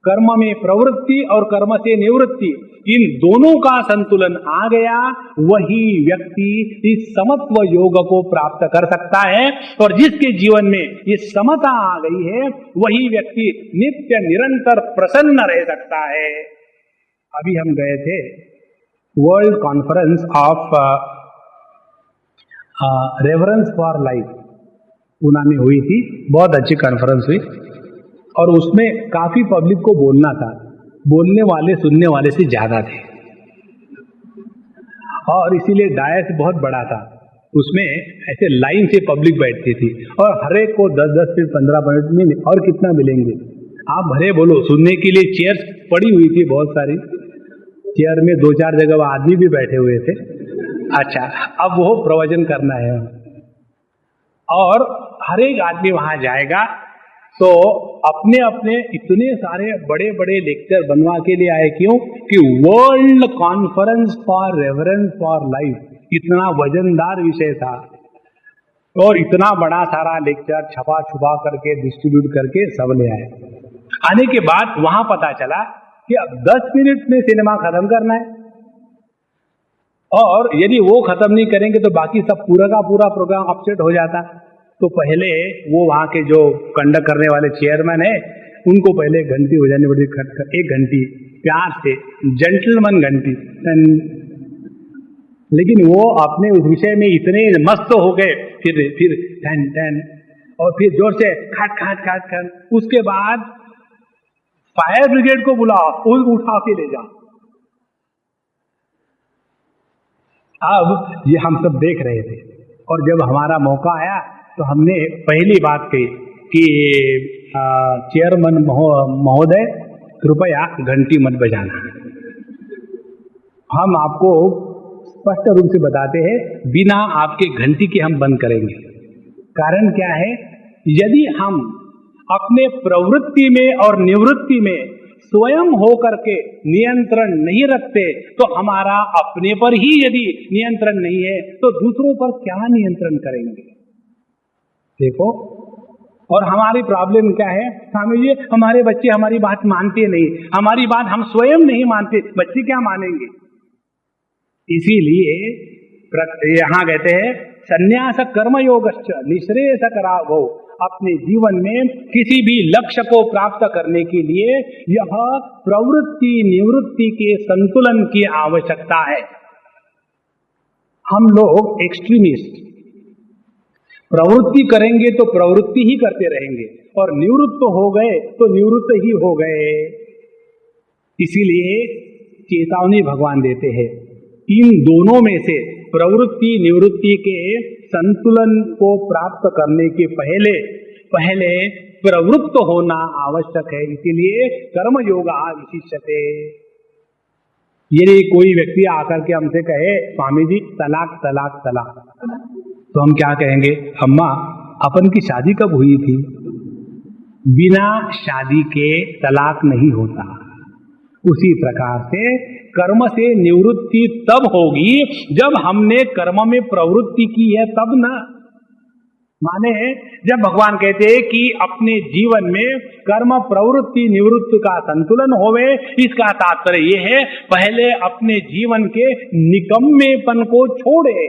Speaker 1: कर्म में प्रवृत्ति और कर्म से निवृत्ति, इन दोनों का संतुलन आ गया, वही व्यक्ति इस समत्व योग को प्राप्त कर सकता है। और जिसके जीवन में ये समता आ गई है, वही व्यक्ति नित्य निरंतर प्रसन्न रह सकता है। अभी हम गए थे world conference of reference for life, Poona में हुई थी। बहुत अच्छी कॉन्फ्रेंस हुई और उसमें काफी पब्लिक को बोलना था। बोलने वाले सुनने वाले से ज्यादा थे और इसीलिए डायस बहुत बड़ा था। उसमें ऐसे लाइन से पब्लिक बैठती थी और हर एक को 10-10 मिनट 15 मिनट में और कितना मिलेंगे आप भरे बोलो। सुनने के लिए चेयर्स पड़ी हुई थी, बहुत सारी चेयर में 2-4 जगह आदमी भी बैठे हुए थे। अच्छा, अब वो प्रवचन करना है और हर एक आदमी वहां जाएगा तो अपने अपने इतने सारे बड़े बड़े लेक्चर बनवा के लिए आए। क्यों? कि world conference for reference for life, इतना वजनदार विषय था और इतना बड़ा सारा लेक्चर छपा छुपा करके डिस्ट्रीब्यूट करके सब ले आए। आने के बाद वहां पता चला कि अब 10 मिनट में सिनेमा खत्म करना है और यदि वो खत्म नहीं करेंगे तो बाकी सब पूरा का पूरा प्रोग्राम अपसेट हो जाता। तो पहले वो वहां के जो कंडक्ट करने वाले चेयरमैन है, उनको पहले घंटी बजानी पड़ती, खट 1 घंटी प्यार से, जेंटलमैन घंटी। लेकिन वो अपने उस विषय में इतने मस्त हो गए, फिर टन टन, और फिर जोर से खट खट खट खट। उसके बाद फायर ब्रिगेड को बुलाओ, उठा के ले जाओ। अब ये हम सब देख रहे थे, और जब हमारा मौका आया तो हमने पहली बात कही कि चेयरमैन महोदय कृपया घंटी मत बजाना। हम आपको स्पष्ट रूप से बताते हैं, बिना आपके घंटी के हम बंद करेंगे। कारण क्या है, यदि हम अपने प्रवृत्ति में और निवृत्ति में स्वयं होकर के नियंत्रण नहीं रखते, तो हमारा अपने पर ही यदि नियंत्रण नहीं है तो दूसरों पर क्या नियंत्रण करेंगे। देखो, और हमारी प्रॉब्लम क्या है, स्वामी जी हमारे बच्चे हमारी बात मानते नहीं, हमारी बात हम स्वयं नहीं मानते, बच्चे क्या मानेंगे। इसीलिए यहाँ कहते हैं संन्यास कर्मयोगश्च निःश्रेयस करावो। अपने जीवन में किसी भी लक्ष्य को प्राप्त करने के लिए यह प्रवृत्ति निवृत्ति के संतुलन की आवश्यकता है। हम लोग एक्सट्रीमिस्ट, प्रवृत्ति करेंगे तो प्रवृत्ति ही करते रहेंगे, और निवृत्त हो गए तो निवृत्त ही हो गए। इसीलिए चेतावनी भगवान देते हैं, इन दोनों में से प्रवृत्ति निवृत्ति के संतुलन को प्राप्त करने के पहले प्रवृत्त होना आवश्यक है। इसीलिए कर्मयोगा विशिष्यते। यदि कोई व्यक्ति आकर के हमसे कहे स्वामी जी तलाक तलाक तलाक, तो हम क्या कहेंगे, अम्मा अपन की शादी कब हुई थी। बिना शादी के तलाक नहीं होता। उसी प्रकार से कर्म से निवृत्ति तब होगी जब हमने कर्म में प्रवृत्ति की है, तब ना। माने जब भगवान कहते हैं कि अपने जीवन में कर्म प्रवृत्ति निवृत्ति का संतुलन होवे, इसका तात्पर्य यह है पहले अपने जीवन के निकम्मेपन को छोड़े।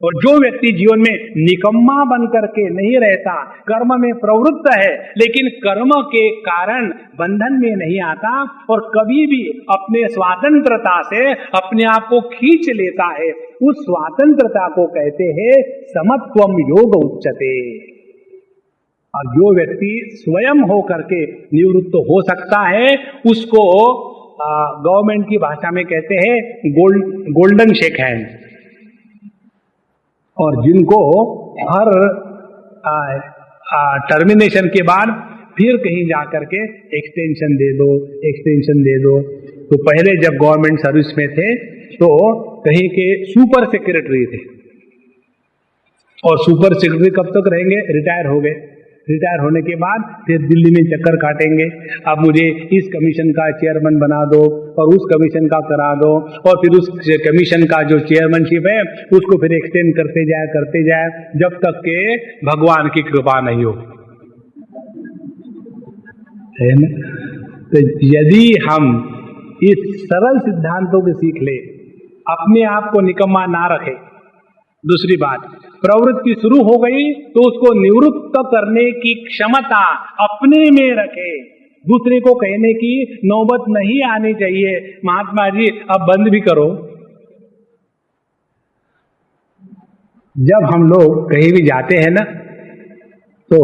Speaker 1: और जो व्यक्ति जीवन में निकम्मा बन करके नहीं रहता, कर्म में प्रवृत्त है लेकिन कर्म के कारण बंधन में नहीं आता और कभी भी अपने स्वतंत्रता से अपने आप को खींच लेता है, उस स्वतंत्रता को कहते हैं समत्वम योग उच्यते। और जो व्यक्ति स्वयं हो करके निवृत्त हो सकता है उसको गवर्नमेंट की भाषा में कहते हैं गोल्डन शेक हैंड। और जिनको हर टर्मिनेशन के बाद फिर कहीं जाकर के एक्सटेंशन दे दो, एक्सटेंशन दे दो। तो पहले जब गवर्नमेंट सर्विस में थे तो कहीं के सुपर सेक्रेटरी थे, और सुपर सेक्रेटरी कब तक रहेंगे, रिटायर हो गए। रिटायर होने के बाद फिर दिल्ली में चक्कर काटेंगे, अब मुझे इस कमीशन का चेयरमैन बना दो और उस कमीशन का करा दो, और फिर उस कमीशन का जो चेयरमैनशिप है उसको फिर एक्सटेंड करते जाए जब तक के भगवान की कृपा नहीं हो, है ना। तो यदि हम इस सरल सिद्धांतों को सीख ले, अपने आप को निकम्मा ना रखे। दूसरी बात, प्रवृत्ति शुरू हो गई तो उसको निवृत्त करने की क्षमता अपने में रखे, दूसरे को कहने की नौबत नहीं आनी चाहिए महात्मा जी अब बंद भी करो। जब हम लोग कहीं भी जाते हैं ना तो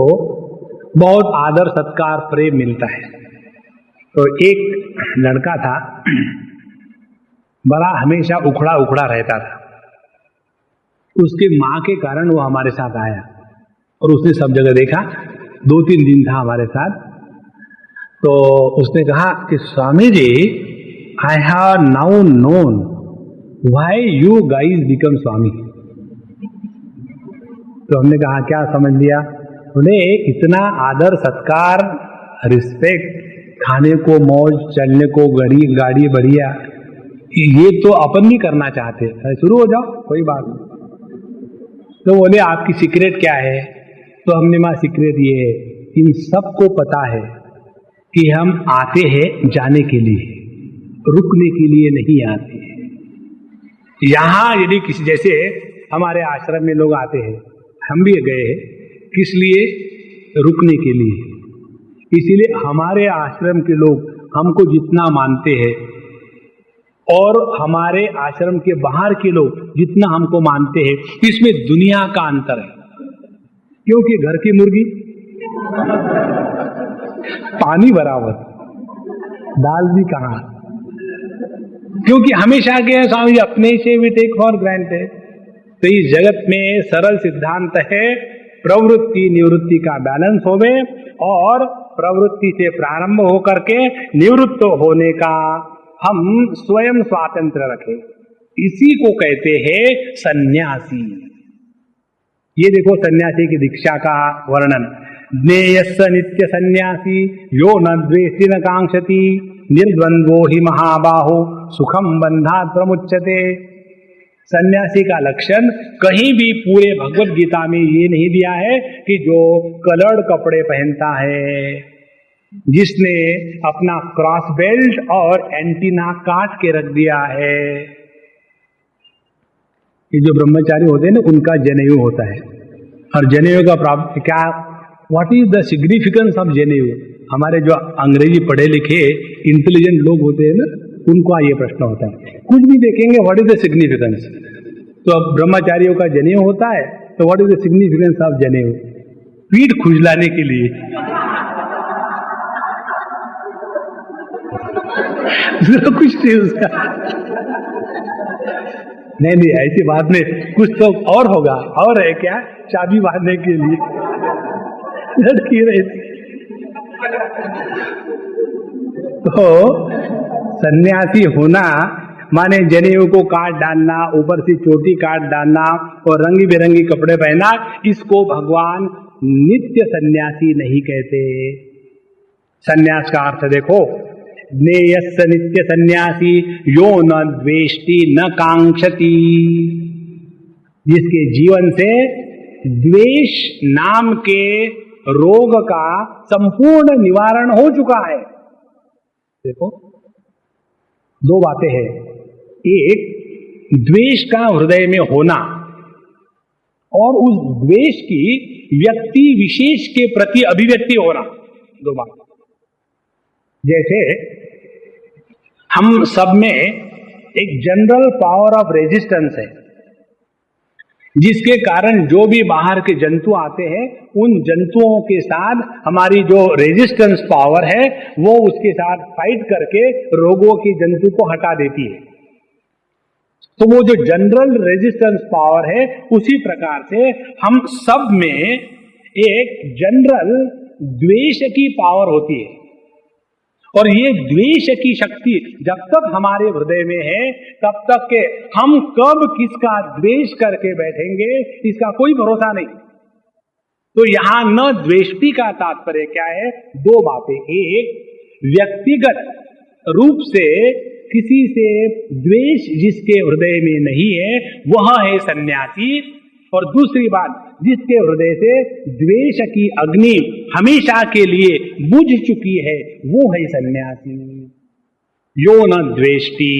Speaker 1: बहुत आदर सत्कार प्रेम मिलता है। तो एक लड़का था, बड़ा हमेशा उखड़ा उखड़ा रहता था। उसके माँ के कारण वो हमारे साथ आया और उसने सब जगह देखा, 2-3 दिन था हमारे साथ। तो उसने कहा कि Swami ji I have now known why you guys become swami. तो हमने कहा क्या समझ लिया। उन्हें इतना आदर सत्कार रिस्पेक्ट, खाने को मौज, चलने को गाड़ी बढ़िया, ये तो अपन भी करना चाहते। शुरू हो जाओ, कोई बात नहीं। तो बोले आपकी सीक्रेट क्या है। तो हमने मां सीक्रेट ये है, इन सबको पता है कि हम आते हैं जाने के लिए, रुकने के लिए नहीं आते हैं। यहां यदि किसी, जैसे हमारे आश्रम में लोग आते हैं, हम भी गए हैं, किस लिए, रुकने के लिए। इसीलिए हमारे आश्रम के लोग हमको जितना मानते हैं और हमारे आश्रम के बाहर के लोग जितना हमको मानते हैं, इसमें दुनिया का अंतर है। क्योंकि घर की मुर्गी पानी बराबर, दाल भी कहां। क्योंकि हमेशा के स्वामी जी अपने से भी टेक फॉर ग्रांटेड। तो इस जगत में सरल सिद्धांत है, प्रवृत्ति निवृत्ति का बैलेंस होवे और प्रवृत्ति से प्रारंभ होकर के निवृत्त होने का हम स्वयं स्वातंत्र रखें। इसी को कहते हैं सन्यासी। ये देखो सन्यासी की दीक्षा का वर्णन। ज्ञेयस्य नित्य सन्यासी यो न द्वेष्टि न कांक्षति निर्द्वंद्वो हि महाबाहो सुखम बंधात् प्रमुच्यते। सन्यासी का लक्षण कहीं भी पूरे भगवत गीता में ये नहीं दिया है कि जो कलर्ड कपड़े पहनता है, जिसने अपना क्रॉस बेल्ट और एंटीना काट के रख दिया है। ये जो ब्रह्मचारी होते हैं ना, उनका जनेऊ होता है। और जनेऊ का प्राप्त क्या, what is the significance of जनेऊ? हमारे जो अंग्रेजी पढ़े लिखे इंटेलिजेंट लोग होते हैं ना, उनको ये प्रश्न होता है। कुछ भी देखेंगे व्हाट इज द सिग्निफिकेंस। तो अब ब्रह्मचारियों का जनेऊ होता है, तो what is the significance of जनेऊ? पीठ खुजलाने के लिए। कुछ नहीं उसका। नहीं, ऐसी बात नहीं, कुछ तो और होगा। और है क्या? चाबी बांधने के लिए लड़की रहती। तो सन्यासी होना माने जनेऊ को काट डालना, ऊपर से चोटी काट डालना और रंगी बिरंगी कपड़े पहना। इसको भगवान नित्य सन्यासी नहीं कहते। सन्यास का अर्थ देखो, ज्ञेयस्य नित्य सन्यासी यो न द्वेष्टि न कांक्षति। जिसके जीवन से द्वेष नाम के रोग का संपूर्ण निवारण हो चुका है। देखो दो बातें हैं, एक द्वेष का हृदय में होना और उस द्वेष की व्यक्ति विशेष के प्रति अभिव्यक्ति होना, दो बात। जैसे हम सब में एक जनरल पावर ऑफ रेजिस्टेंस है, जिसके कारण जो भी बाहर के जंतु आते हैं, उन जंतुओं के साथ हमारी जो रेजिस्टेंस पावर है वो उसके साथ फाइट करके रोगों की जंतु को हटा देती है। तो वो जो जनरल रेजिस्टेंस पावर है, उसी प्रकार से हम सब में एक जनरल द्वेष की पावर होती है। और ये द्वेष की शक्ति जब तक हमारे हृदय में है, तब तक के हम कब किसका द्वेष करके बैठेंगे इसका कोई भरोसा नहीं। तो यहां न द्वेष्टि का तात्पर्य क्या है? दो बातें। एक, व्यक्तिगत रूप से किसी से द्वेष जिसके हृदय में नहीं है वह है सन्यासी। और दूसरी बात, जिसके हृदय से द्वेष की अग्नि हमेशा के लिए बुझ चुकी है, वो है सन्यासी। यो न द्वेष्टि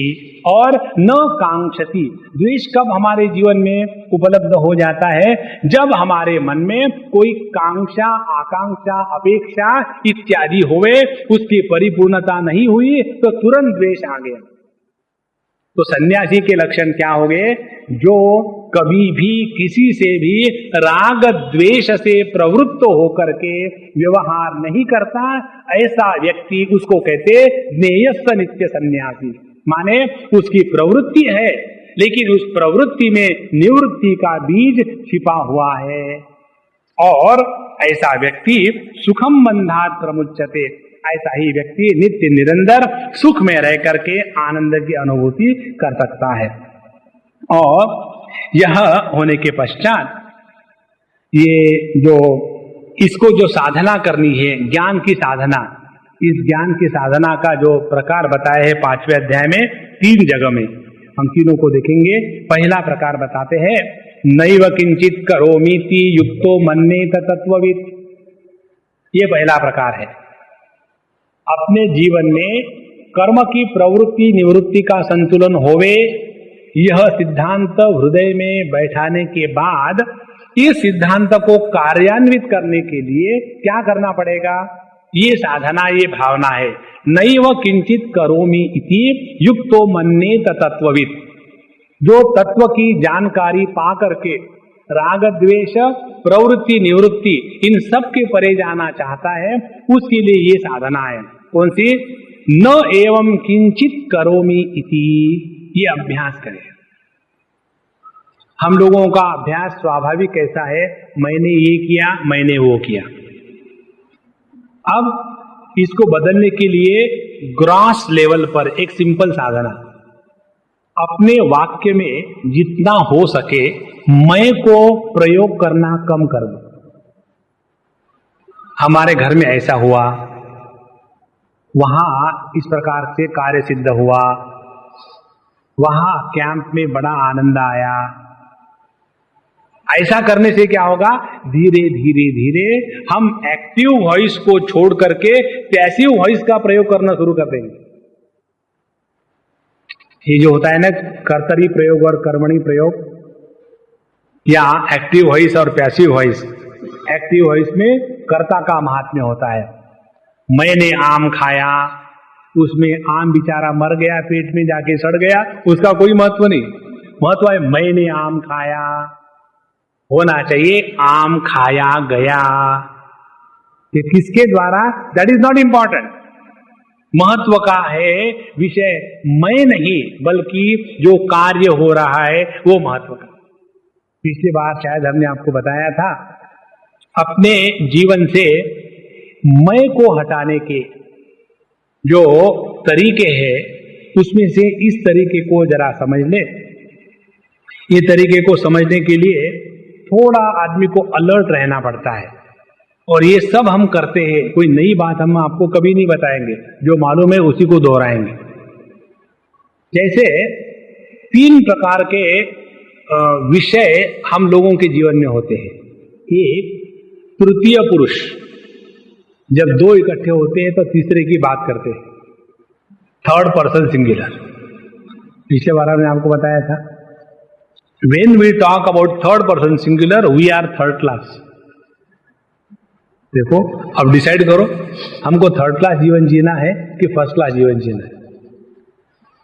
Speaker 1: और न कांक्षति। द्वेष कब हमारे जीवन में उपलब्ध हो जाता है? जब हमारे मन में कोई कांक्षा, आकांक्षा, अपेक्षा इत्यादि होवे, उसकी परिपूर्णता नहीं हुई तो तुरंत द्वेष आ गया। तो सन्यासी के लक्षण क्या हो गए? जो कभी भी किसी से भी राग द्वेष से प्रवृत्त होकर के व्यवहार नहीं करता, ऐसा व्यक्ति, उसको कहते ज्ञेयस्य नित्य सन्यासी। माने उसकी प्रवृत्ति है, लेकिन उस प्रवृत्ति में निवृत्ति का बीज छिपा हुआ है। और ऐसा व्यक्ति सुखम बंधात् प्रमुच्यते। ऐसा ही व्यक्ति नित्य निरंतर सुख में रह करके आनंद की अनुभूति कर सकता है। और यह होने के पश्चात ये जो इसको जो साधना करनी है, ज्ञान की साधना, इस ज्ञान की साधना का जो प्रकार बताया है 5वें अध्याय में 3 जगह में, हम तीनों को देखेंगे। पहला प्रकार बताते हैं, नैव किंचित करोमीति युक्तो मन्येत तत्ववित्। ये पहला प्रकार है। अपने जीवन में कर्म की प्रवृत्ति निवृत्ति का संतुलन होवे, यह सिद्धांत हृदय में बैठाने के बाद इस सिद्धांत को कार्यान्वित करने के लिए क्या करना पड़ेगा? ये साधना, ये भावना है। नैव किंचित करोमि इति युक्तो मन्येत तत्वविद, जो तत्व की जानकारी पा करके राग द्वेष प्रवृत्ति निवृत्ति इन सब के परे जाना चाहता है, उसके लिए ये साधना है। कौन सी? न एवं किंचित करोमि इति, ये अभ्यास करें। हम लोगों का अभ्यास स्वाभाविक कैसा है? मैंने ये किया, मैंने वो किया। अब इसको बदलने के लिए ग्रॉस लेवल पर एक सिंपल साधना, अपने वाक्य में जितना हो सके मैं को प्रयोग करना कम कर दो। हमारे घर में ऐसा हुआ, वहां इस प्रकार से कार्य सिद्ध हुआ, वहां कैंप में बड़ा आनंद आया। ऐसा करने से क्या होगा? धीरे धीरे धीरे हम एक्टिव वॉइस को छोड़ करके पैसिव वॉइस का प्रयोग करना शुरू कर देंगे। ये जो होता है ना कर्तरी प्रयोग और कर्मणी प्रयोग, या एक्टिव वॉइस और पैसिव वॉइस। एक्टिव वॉइस में कर्ता का महात्म्य होता है। मैंने आम खाया, उसमें आम बेचारा मर गया, पेट में जाके सड़ गया, उसका कोई महत्व नहीं। महत्व है मैंने आम खाया, होना चाहिए आम खाया गया। ये किसके द्वारा? That is not important. महत्व का है विषय मैं नहीं, बल्कि जो कार्य हो रहा है वो महत्व का। पिछली बार शायद हमने आपको बताया था, अपने जीवन से मैं को हटाने के जो तरीके हैं उसमें से इस तरीके को जरा समझ ले। ये तरीके को समझने के लिए थोड़ा आदमी को अलर्ट रहना पड़ता है, और ये सब हम करते हैं। कोई नई बात हम आपको कभी नहीं बताएंगे, जो मालूम है उसी को दोहराएंगे। जैसे 3 प्रकार के विषय हम लोगों के जीवन में होते हैं। एक, तृतीय पुरुष, जब 2 इकट्ठे होते हैं तो तीसरे की बात करते हैं, थर्ड पर्सन सिंगुलर। पिछले बार मैंने आपको बताया था, when we talk about third person singular we are third class। देखो अब डिसाइड करो, हमको थर्ड क्लास जीवन जीना है कि फर्स्ट क्लास जीवन जीना है।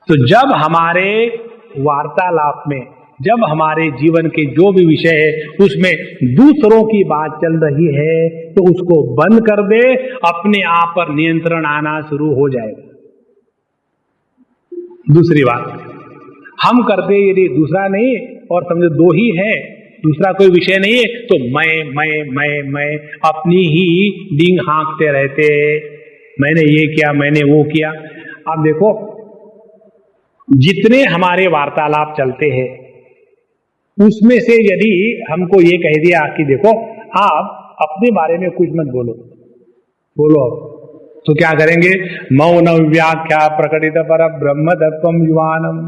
Speaker 1: तो जब हमारे वार्तालाप में, जब हमारे जीवन के जो भी विषय है उसमें दूसरों की बात चल रही है तो उसको बंद कर दे, अपने आप पर नियंत्रण आना शुरू हो जाएगा। दूसरी बात हम करते यदि दूसरा नहीं, और समझो 2 ही है, दूसरा कोई विषय नहीं है, तो मैं अपनी ही डींग हाँकते रहते, मैंने ये किया, मैंने वो किया। अब देखो जितने हमारे वार्तालाप चलते हैं उसमें से यदि हमको ये कह दिया कि देखो आप अपने बारे में कुछ मत बोलो, तो क्या करेंगे? मौन व्याख्या प्रकटित पर ब्रह्म तत्वम युवानम।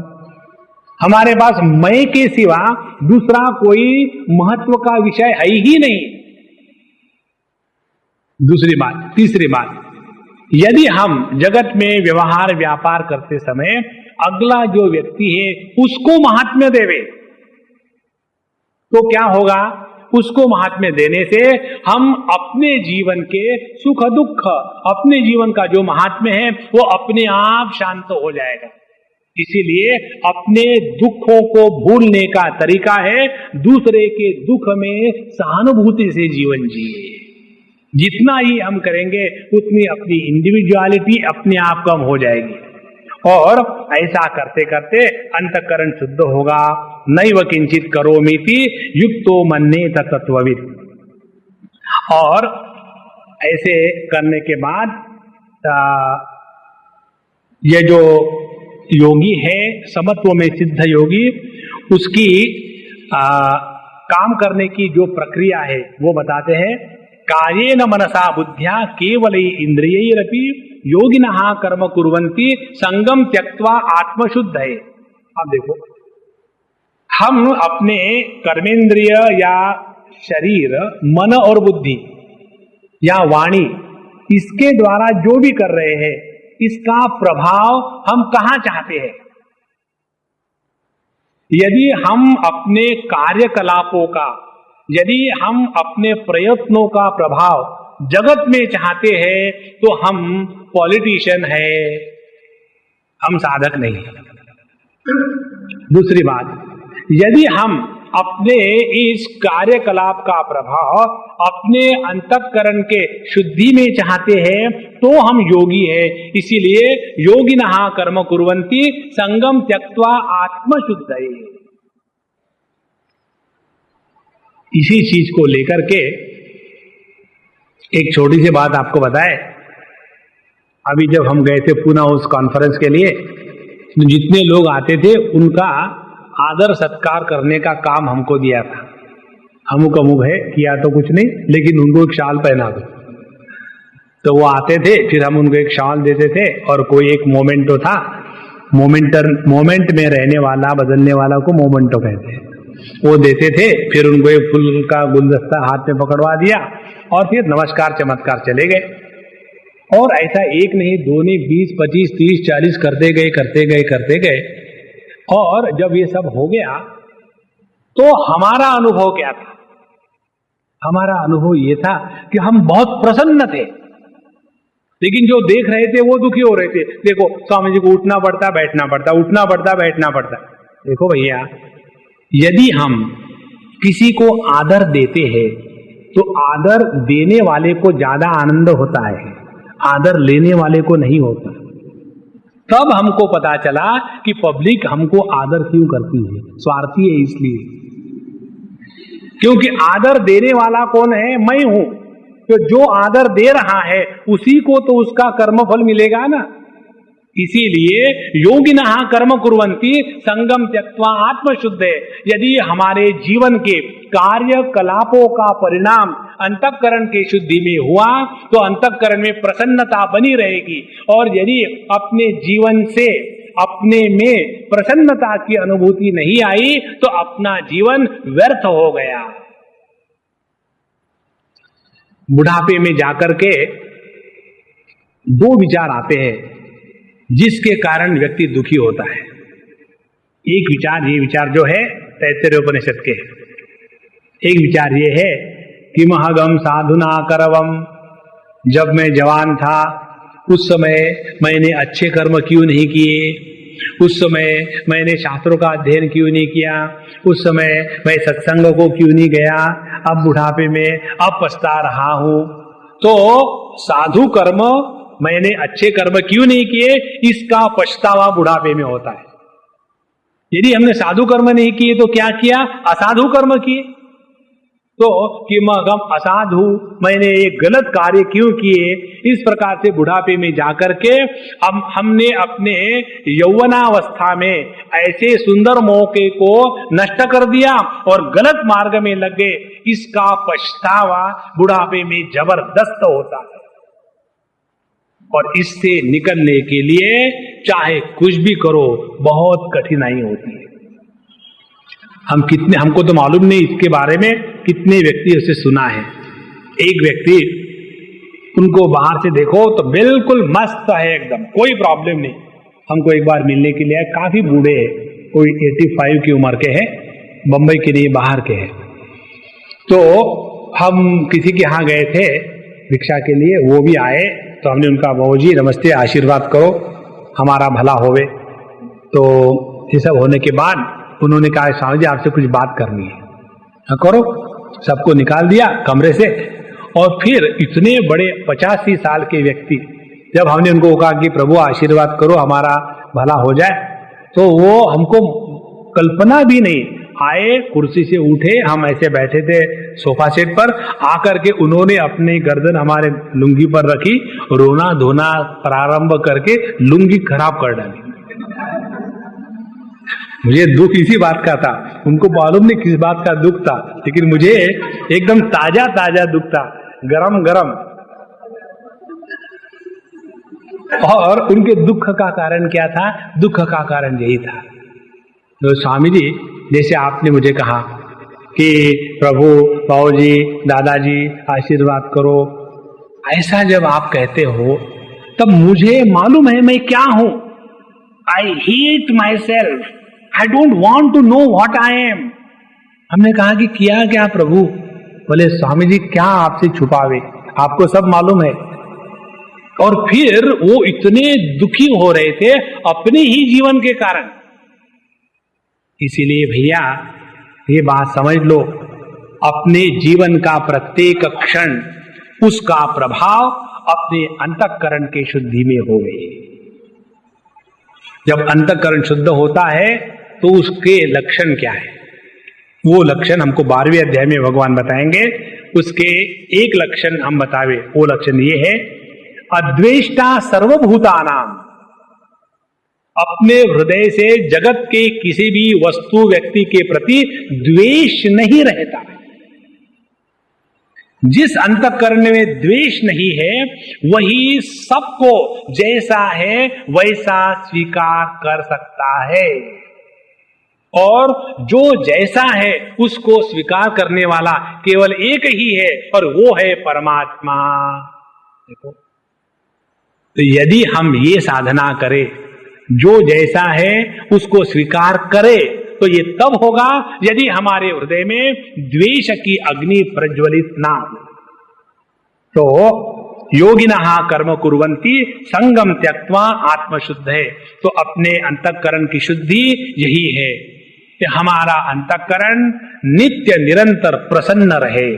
Speaker 1: हमारे पास मैं के सिवा दूसरा कोई महत्व का विषय है ही नहीं। दूसरी बात, तीसरी बात, यदि हम जगत में व्यवहार व्यापार करते समय अगला जो व्यक्ति है उसको महात्म्य देवे, तो क्या होगा? उसको महात्म्य देने से हम अपने जीवन के सुख दुख, अपने जीवन का जो महात्म्य है वो अपने आप शांत हो जाएगा। इसीलिए अपने दुखों को भूलने का तरीका है दूसरे के दुख में सहानुभूति से जीवन जिए। जितना ही हम करेंगे उतनी अपनी इंडिविजुअलिटी अपने आप कम हो जाएगी, और ऐसा करते करते अंतःकरण शुद्ध होगा। नैव किंचित करोमीति युक्तो मन्येत तत्वविद। और ऐसे करने के बाद ये जो योगी है समत्व में सिद्ध योगी, उसकी काम करने की जो प्रक्रिया है वो बताते हैं। कायेन मनसा बुद्ध्या केवल इंद्रियैरपि योगिनः कर्म कुर्वन्ति संगम त्यक्त्वा आत्मशुद्ध है। अब देखो हम अपने कर्मेंद्रिय या शरीर, मन और बुद्धि या वाणी, इसके द्वारा जो भी कर रहे हैं इसका प्रभाव हम कहां चाहते हैं? यदि हम अपने कार्यकलापों का, यदि हम अपने प्रयत्नों का प्रभाव जगत में चाहते हैं तो हम पॉलिटिशियन है, हम साधक नहीं। दूसरी बात, यदि हम अपने इस कार्यकलाप का प्रभाव अपने अंतःकरण के शुद्धि में चाहते हैं तो हम योगी है। इसीलिए योगिनः कर्म कुर्वन्ति संगम त्यक्त्वा आत्मशुद्धये। इसी चीज को लेकर के एक छोटी सी बात आपको बताए। अभी जब हम गए थे पुनः उस कॉन्फ्रेंस के लिए, जितने लोग आते थे उनका आदर सत्कार करने का काम हमको दिया था। अमुक अमुक है, किया तो कुछ नहीं, लेकिन उनको एक शाल पहना दो। तो वो आते थे, फिर हम उनको एक शाल देते थे और कोई एक मोमेंटो था, मोमेंट में रहने वाला, बदलने वाला को मोमेंटो कहते हैं, वो देते थे। फिर उनको एक फूल का गुलदस्ता हाथ में पकड़वा दिया और फिर नमस्कार चमत्कार चले गए। और ऐसा एक नहीं, दो नहीं, 20, 25, 30, 40 करते गए। और जब ये सब हो गया तो हमारा अनुभव क्या था? हमारा अनुभव ये था कि हम बहुत प्रसन्न थे, लेकिन जो देख रहे थे वो दुखी हो रहे थे। देखो स्वामी जी को उठना पड़ता, बैठना पड़ता, उठना पड़ता, बैठना पड़ता। देखो भैया, यदि हम किसी को आदर देते हैं तो आदर देने वाले को ज्यादा आनंद होता है, आदर लेने वाले को नहीं होता। तब हमको पता चला कि पब्लिक हमको आदर क्यों करती है, स्वार्थी है इसलिए। क्योंकि आदर देने वाला कौन है? मैं हूं। तो जो आदर दे रहा है उसी को तो उसका कर्मफल मिलेगा ना। इसीलिए योगिनः कर्म कुर्वन्ति संगम त्यक्त्वा आत्मशुद्धये। यदि हमारे जीवन के कार्यकलापों का परिणाम अंतःकरण की शुद्धि में हुआ तो अंतःकरण में प्रसन्नता बनी रहेगी। और यदि अपने जीवन से अपने में प्रसन्नता की अनुभूति नहीं आई तो अपना जीवन व्यर्थ हो गया। बुढ़ापे में जाकर के दो विचार आते हैं जिसके कारण व्यक्ति दुखी होता है। एक विचार, ये विचार जो है तैत्तिरीय उपनिषद के, एक विचार ये है कि महगम साधुना करवम, जब मैं जवान था उस समय मैंने अच्छे कर्म क्यों नहीं किए, उस समय मैंने शास्त्रों का अध्ययन क्यों नहीं किया, उस समय मैं सत्संग को क्यों नहीं गया, अब बुढ़ापे में अब पछता रहा हूं। तो साधु कर्म, मैंने अच्छे कर्म क्यों नहीं किए, इसका पछतावा बुढ़ापे में होता है। यदि हमने साधु कर्म नहीं किए तो क्या किया? असाधु कर्म किए। तो कि मगम असाधु, मैंने एक गलत कार्य क्यों किए। इस प्रकार से बुढ़ापे में जाकर के हमने अपने यौवनावस्था में ऐसे सुंदर मौके को नष्ट कर दिया और गलत मार्ग में लग गए। इसका पछतावा बुढ़ापे में जबरदस्त होता है। और इससे निकलने के लिए चाहे कुछ भी करो, बहुत कठिनाई होती है। हमको तो मालूम नहीं इसके बारे में कितने व्यक्ति उसे सुना है। एक व्यक्ति, उनको बाहर से देखो तो बिल्कुल मस्त है, एकदम कोई प्रॉब्लम नहीं। हमको एक बार मिलने के लिए, काफी बूढ़े हैं, कोई 85 की उम्र के हैं, बंबई के लिए बाहर के हैं। तो हम किसी के यहाँ गए थे भिक्षा के लिए, वो भी आए। तो हमने उनका, बाबू जी नमस्ते, आशीर्वाद करो हमारा भला होवे। तो ये सब होने के बाद उन्होंने कहा, स्वामी जी आपसे कुछ बात करनी है। हाँ करो। सबको निकाल दिया कमरे से। और फिर इतने बड़े 85 साल के व्यक्ति, जब हमने उनको कहा कि प्रभु आशीर्वाद करो हमारा भला हो जाए, तो वो हमको कल्पना भी नहीं, आए, कुर्सी से उठे, हम ऐसे बैठे थे सोफा सेट पर, आकर के उन्होंने अपनी गर्दन हमारे लुंगी पर रखी, रोना धोना प्रारंभ करके लुंगी खराब कर डाली। मुझे दुख इसी बात का था, उनको मालूम नहीं किस बात का दुख था, लेकिन मुझे एकदम ताजा ताजा दुख था, गरम गरम। और उनके दुख का कारण क्या था? दुख का कारण यही था। तो स्वामी जी, जैसे आपने मुझे कहा कि प्रभु, बाबूजी, दादाजी आशीर्वाद करो, ऐसा जब आप कहते हो तब मुझे मालूम है मैं क्या हूं। I hate myself, I don't want to know what I am. हमने कहा कि किया क्या प्रभु? बोले स्वामी जी क्या आपसे छुपावे, आपको सब मालूम है। और फिर वो इतने दुखी हो रहे थे अपने ही जीवन के कारण। इसीलिए भैया ये बात समझ लो, अपने जीवन का प्रत्येक क्षण उसका प्रभाव अपने अंतःकरण के शुद्धि में होवे। जब अंतःकरण शुद्ध होता है तो उसके लक्षण क्या है, वो लक्षण हमको 12वें अध्याय में भगवान बताएंगे। उसके एक लक्षण हम बतावे, वो लक्षण ये है, अद्वेष्टा सर्वभूतानाम, अपने हृदय से जगत के किसी भी वस्तु व्यक्ति के प्रति द्वेष नहीं रहता। जिस अंतःकरण में द्वेष नहीं है वही सबको जैसा है वैसा स्वीकार कर सकता है, और जो जैसा है उसको स्वीकार करने वाला केवल एक ही है और वो है परमात्मा। देखो, तो यदि हम ये साधना करें, जो जैसा है उसको स्वीकार करें, तो ये तब होगा यदि हमारे हृदय में द्वेष की अग्नि प्रज्वलित ना हो। तो योगिनः कर्म कुर्वन्ति संगम त्यक्त्वा आत्मशुद्ध है। तो अपने अंतःकरण की शुद्धि यही है कि हमारा अंतःकरण नित्य निरंतर प्रसन्न रहे,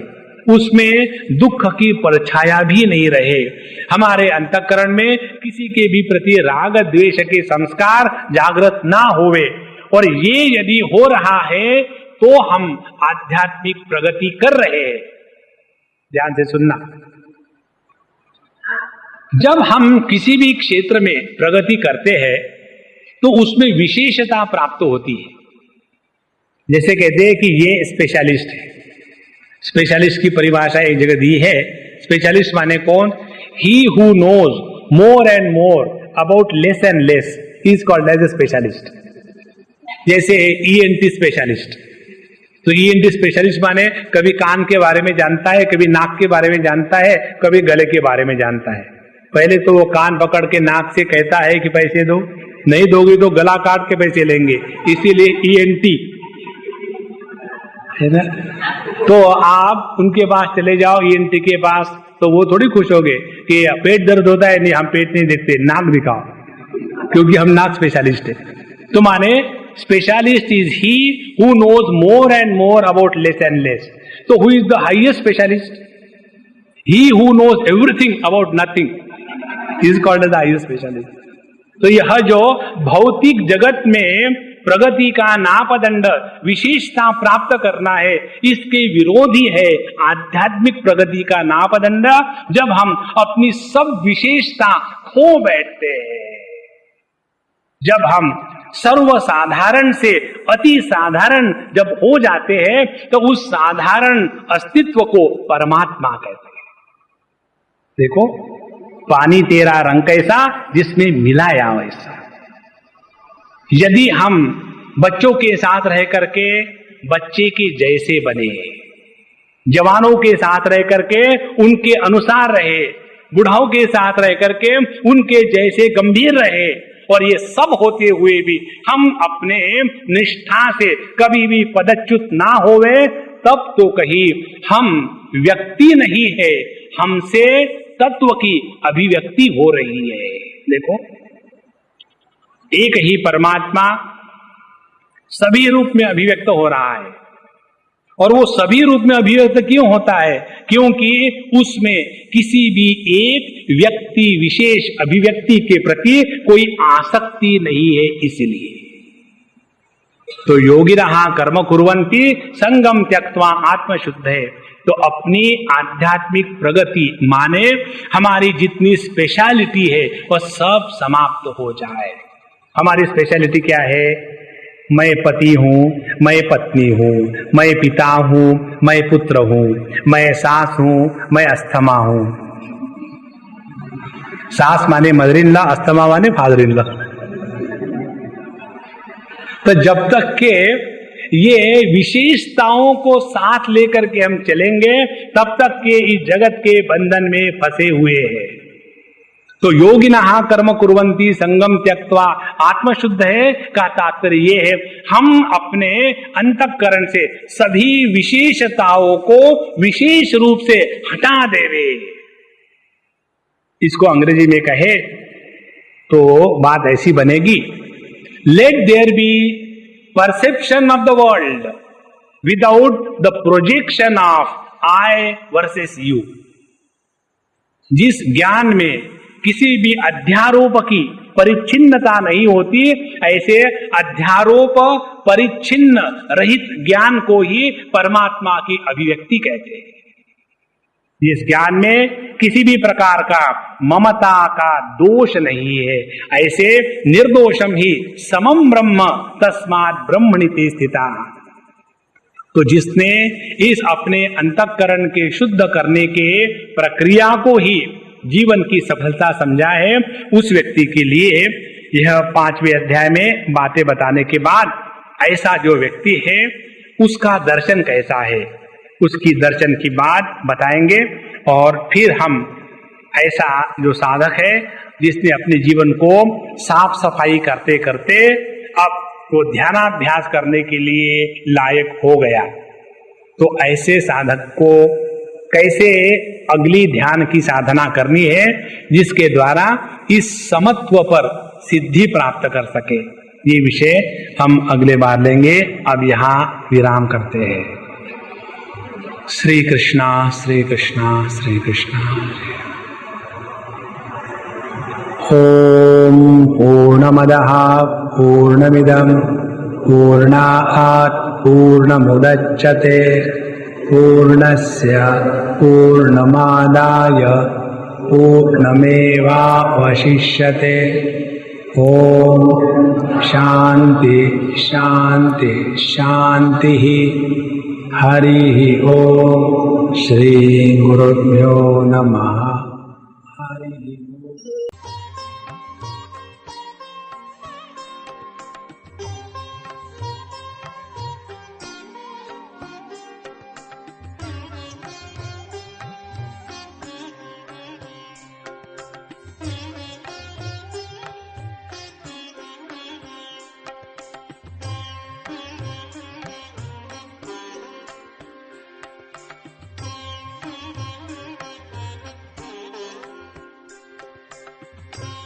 Speaker 1: उसमें दुख की परछाया भी नहीं रहे, हमारे अंतःकरण में किसी के भी प्रति राग द्वेष के संस्कार जागृत ना होवे। और ये यदि हो रहा है तो हम आध्यात्मिक प्रगति कर रहे हैं। ध्यान से सुनना, जब हम किसी भी क्षेत्र में प्रगति करते हैं तो उसमें विशेषता प्राप्त होती है। जैसे कहते हैं कि ये स्पेशलिस्ट है। स्पेशलिस्ट की परिभाषा एक जगह दी है, स्पेशलिस्ट माने कौन, he who knows more and more about less and less is called as a specialist. जैसे ईएनटी स्पेशलिस्ट, तो ईएनटी स्पेशलिस्ट माने कभी कान के बारे में जानता है, कभी नाक के बारे में जानता है, कभी गले के बारे में जानता है। पहले तो वो कान पकड़ के नाक से कहता है कि पैसे दो, नहीं दोगे तो गला काट के पैसे लेंगे, इसीलिए ईएनटी है ना। तो आप उनके पास चले जाओ, ईएनटी के पास, तो वो थोड़ी खुश हो गए कि पेट दर्द होता है, नहीं हम पेट नहीं देखते, नाक दिखाओ, क्योंकि हम नाक स्पेशलिस्ट है। तो माने specialist is he who knows more and more about less and less. तो who is the highest specialist? He who knows everything about nothing is called the highest specialist. तो यह जो भौतिक जगत में प्रगति का नापदंड विशेषता प्राप्त करना है, इसके विरोधी है आध्यात्मिक प्रगति का नापदंड, जब हम अपनी सब विशेषता खो बैठते हैं, जब हम सर्वसाधारण से अति साधारण जब हो जाते हैं, तो उस साधारण अस्तित्व को परमात्मा कहते हैं। देखो, पानी तेरा रंग कैसा, जिसमें मिलाया वैसा। यदि हम बच्चों के साथ रह करके बच्चे के जैसे बने, जवानों के साथ रह करके उनके अनुसार रहे, बुढ़ाओं के साथ रह करके उनके जैसे गंभीर रहे, और ये सब होते हुए भी हम अपने निष्ठा से कभी भी पदच्युत ना होवे, तब तो कहीं हम व्यक्ति नहीं है, हमसे तत्व की अभिव्यक्ति हो रही है। देखो, एक ही परमात्मा सभी रूप में अभिव्यक्त हो रहा है, और वो सभी रूप में अभिव्यक्त क्यों होता है? क्योंकि उसमें किसी भी एक व्यक्ति विशेष अभिव्यक्ति के प्रति कोई आसक्ति नहीं है, इसलिए। तो योगिनः कर्म कुर्वन्ति संगम त्यक्त्वा आत्मशुद्ध है। तो अपनी आध्यात्मिक प्रगति माने हमारी जितनी स्पेशलिटी है वह सब समाप्त हो जाए। हमारी स्पेशलिटी क्या है? मैं पति हूं, मैं पत्नी हूं, मैं पिता हूं, मैं पुत्र हूं, मैं सास हूं, मैं अस्थमा हूं। सास माने मदर इन लॉ, अस्थमा माने फादर इन लॉ। तो जब तक के ये विशेषताओं को साथ लेकर के हम चलेंगे, तब तक के इस जगत के बंधन में फंसे हुए हैं। तो योगिनः कर्म कुर्वन्ति संगम त्यक्त्वा आत्मशुद्ध है का तात्पर्य ये है, हम अपने अंतःकरण से सभी विशेषताओं को विशेष रूप से हटा देवे। इसको अंग्रेजी में कहे तो बात ऐसी बनेगी, let there be perception of the world without the projection of I versus you. जिस ज्ञान में किसी भी अध्यारोप की परिच्छिन्नता नहीं होती, ऐसे अध्यारोप परिच्छिन्न रहित ज्ञान को ही परमात्मा की अभिव्यक्ति कहते हैं। इस ज्ञान में किसी भी प्रकार का ममता का दोष नहीं है, ऐसे निर्दोषम ही समम ब्रह्म तस्मात् ब्रह्मणि स्थिता। तो जिसने इस अपने अंतःकरण के शुद्ध करने के प्रक्रिया को ही जीवन की सफलता समझा है, उस व्यक्ति के लिए यह 5वें अध्याय में बातें बताने के बाद ऐसा जो व्यक्ति है उसका दर्शन कैसा है, उसकी दर्शन की बात बताएंगे। और फिर हम ऐसा जो साधक है जिसने अपने जीवन को साफ सफाई करते करते अब वो ध्यानाभ्यास करने के लिए लायक हो गया, तो ऐसे साधक को कैसे अगली ध्यान की साधना करनी है जिसके द्वारा इस समत्व पर सिद्धि प्राप्त कर सके, ये विषय हम अगले बार लेंगे। अब यहाँ विराम करते हैं। श्री कृष्णा श्री कृष्णा श्री कृष्णा। ओम पूर्णमदः पूर्णमिदं पूर्णात् पूर्णमुदच्यते पूर्णस्य पूर्णमादाय पूर्णमेवावशिष्यते। ओम शांति शांति शांति। हरि ओम। श्री गुरुभ्यो नमः। Hari
Speaker 2: Thank you.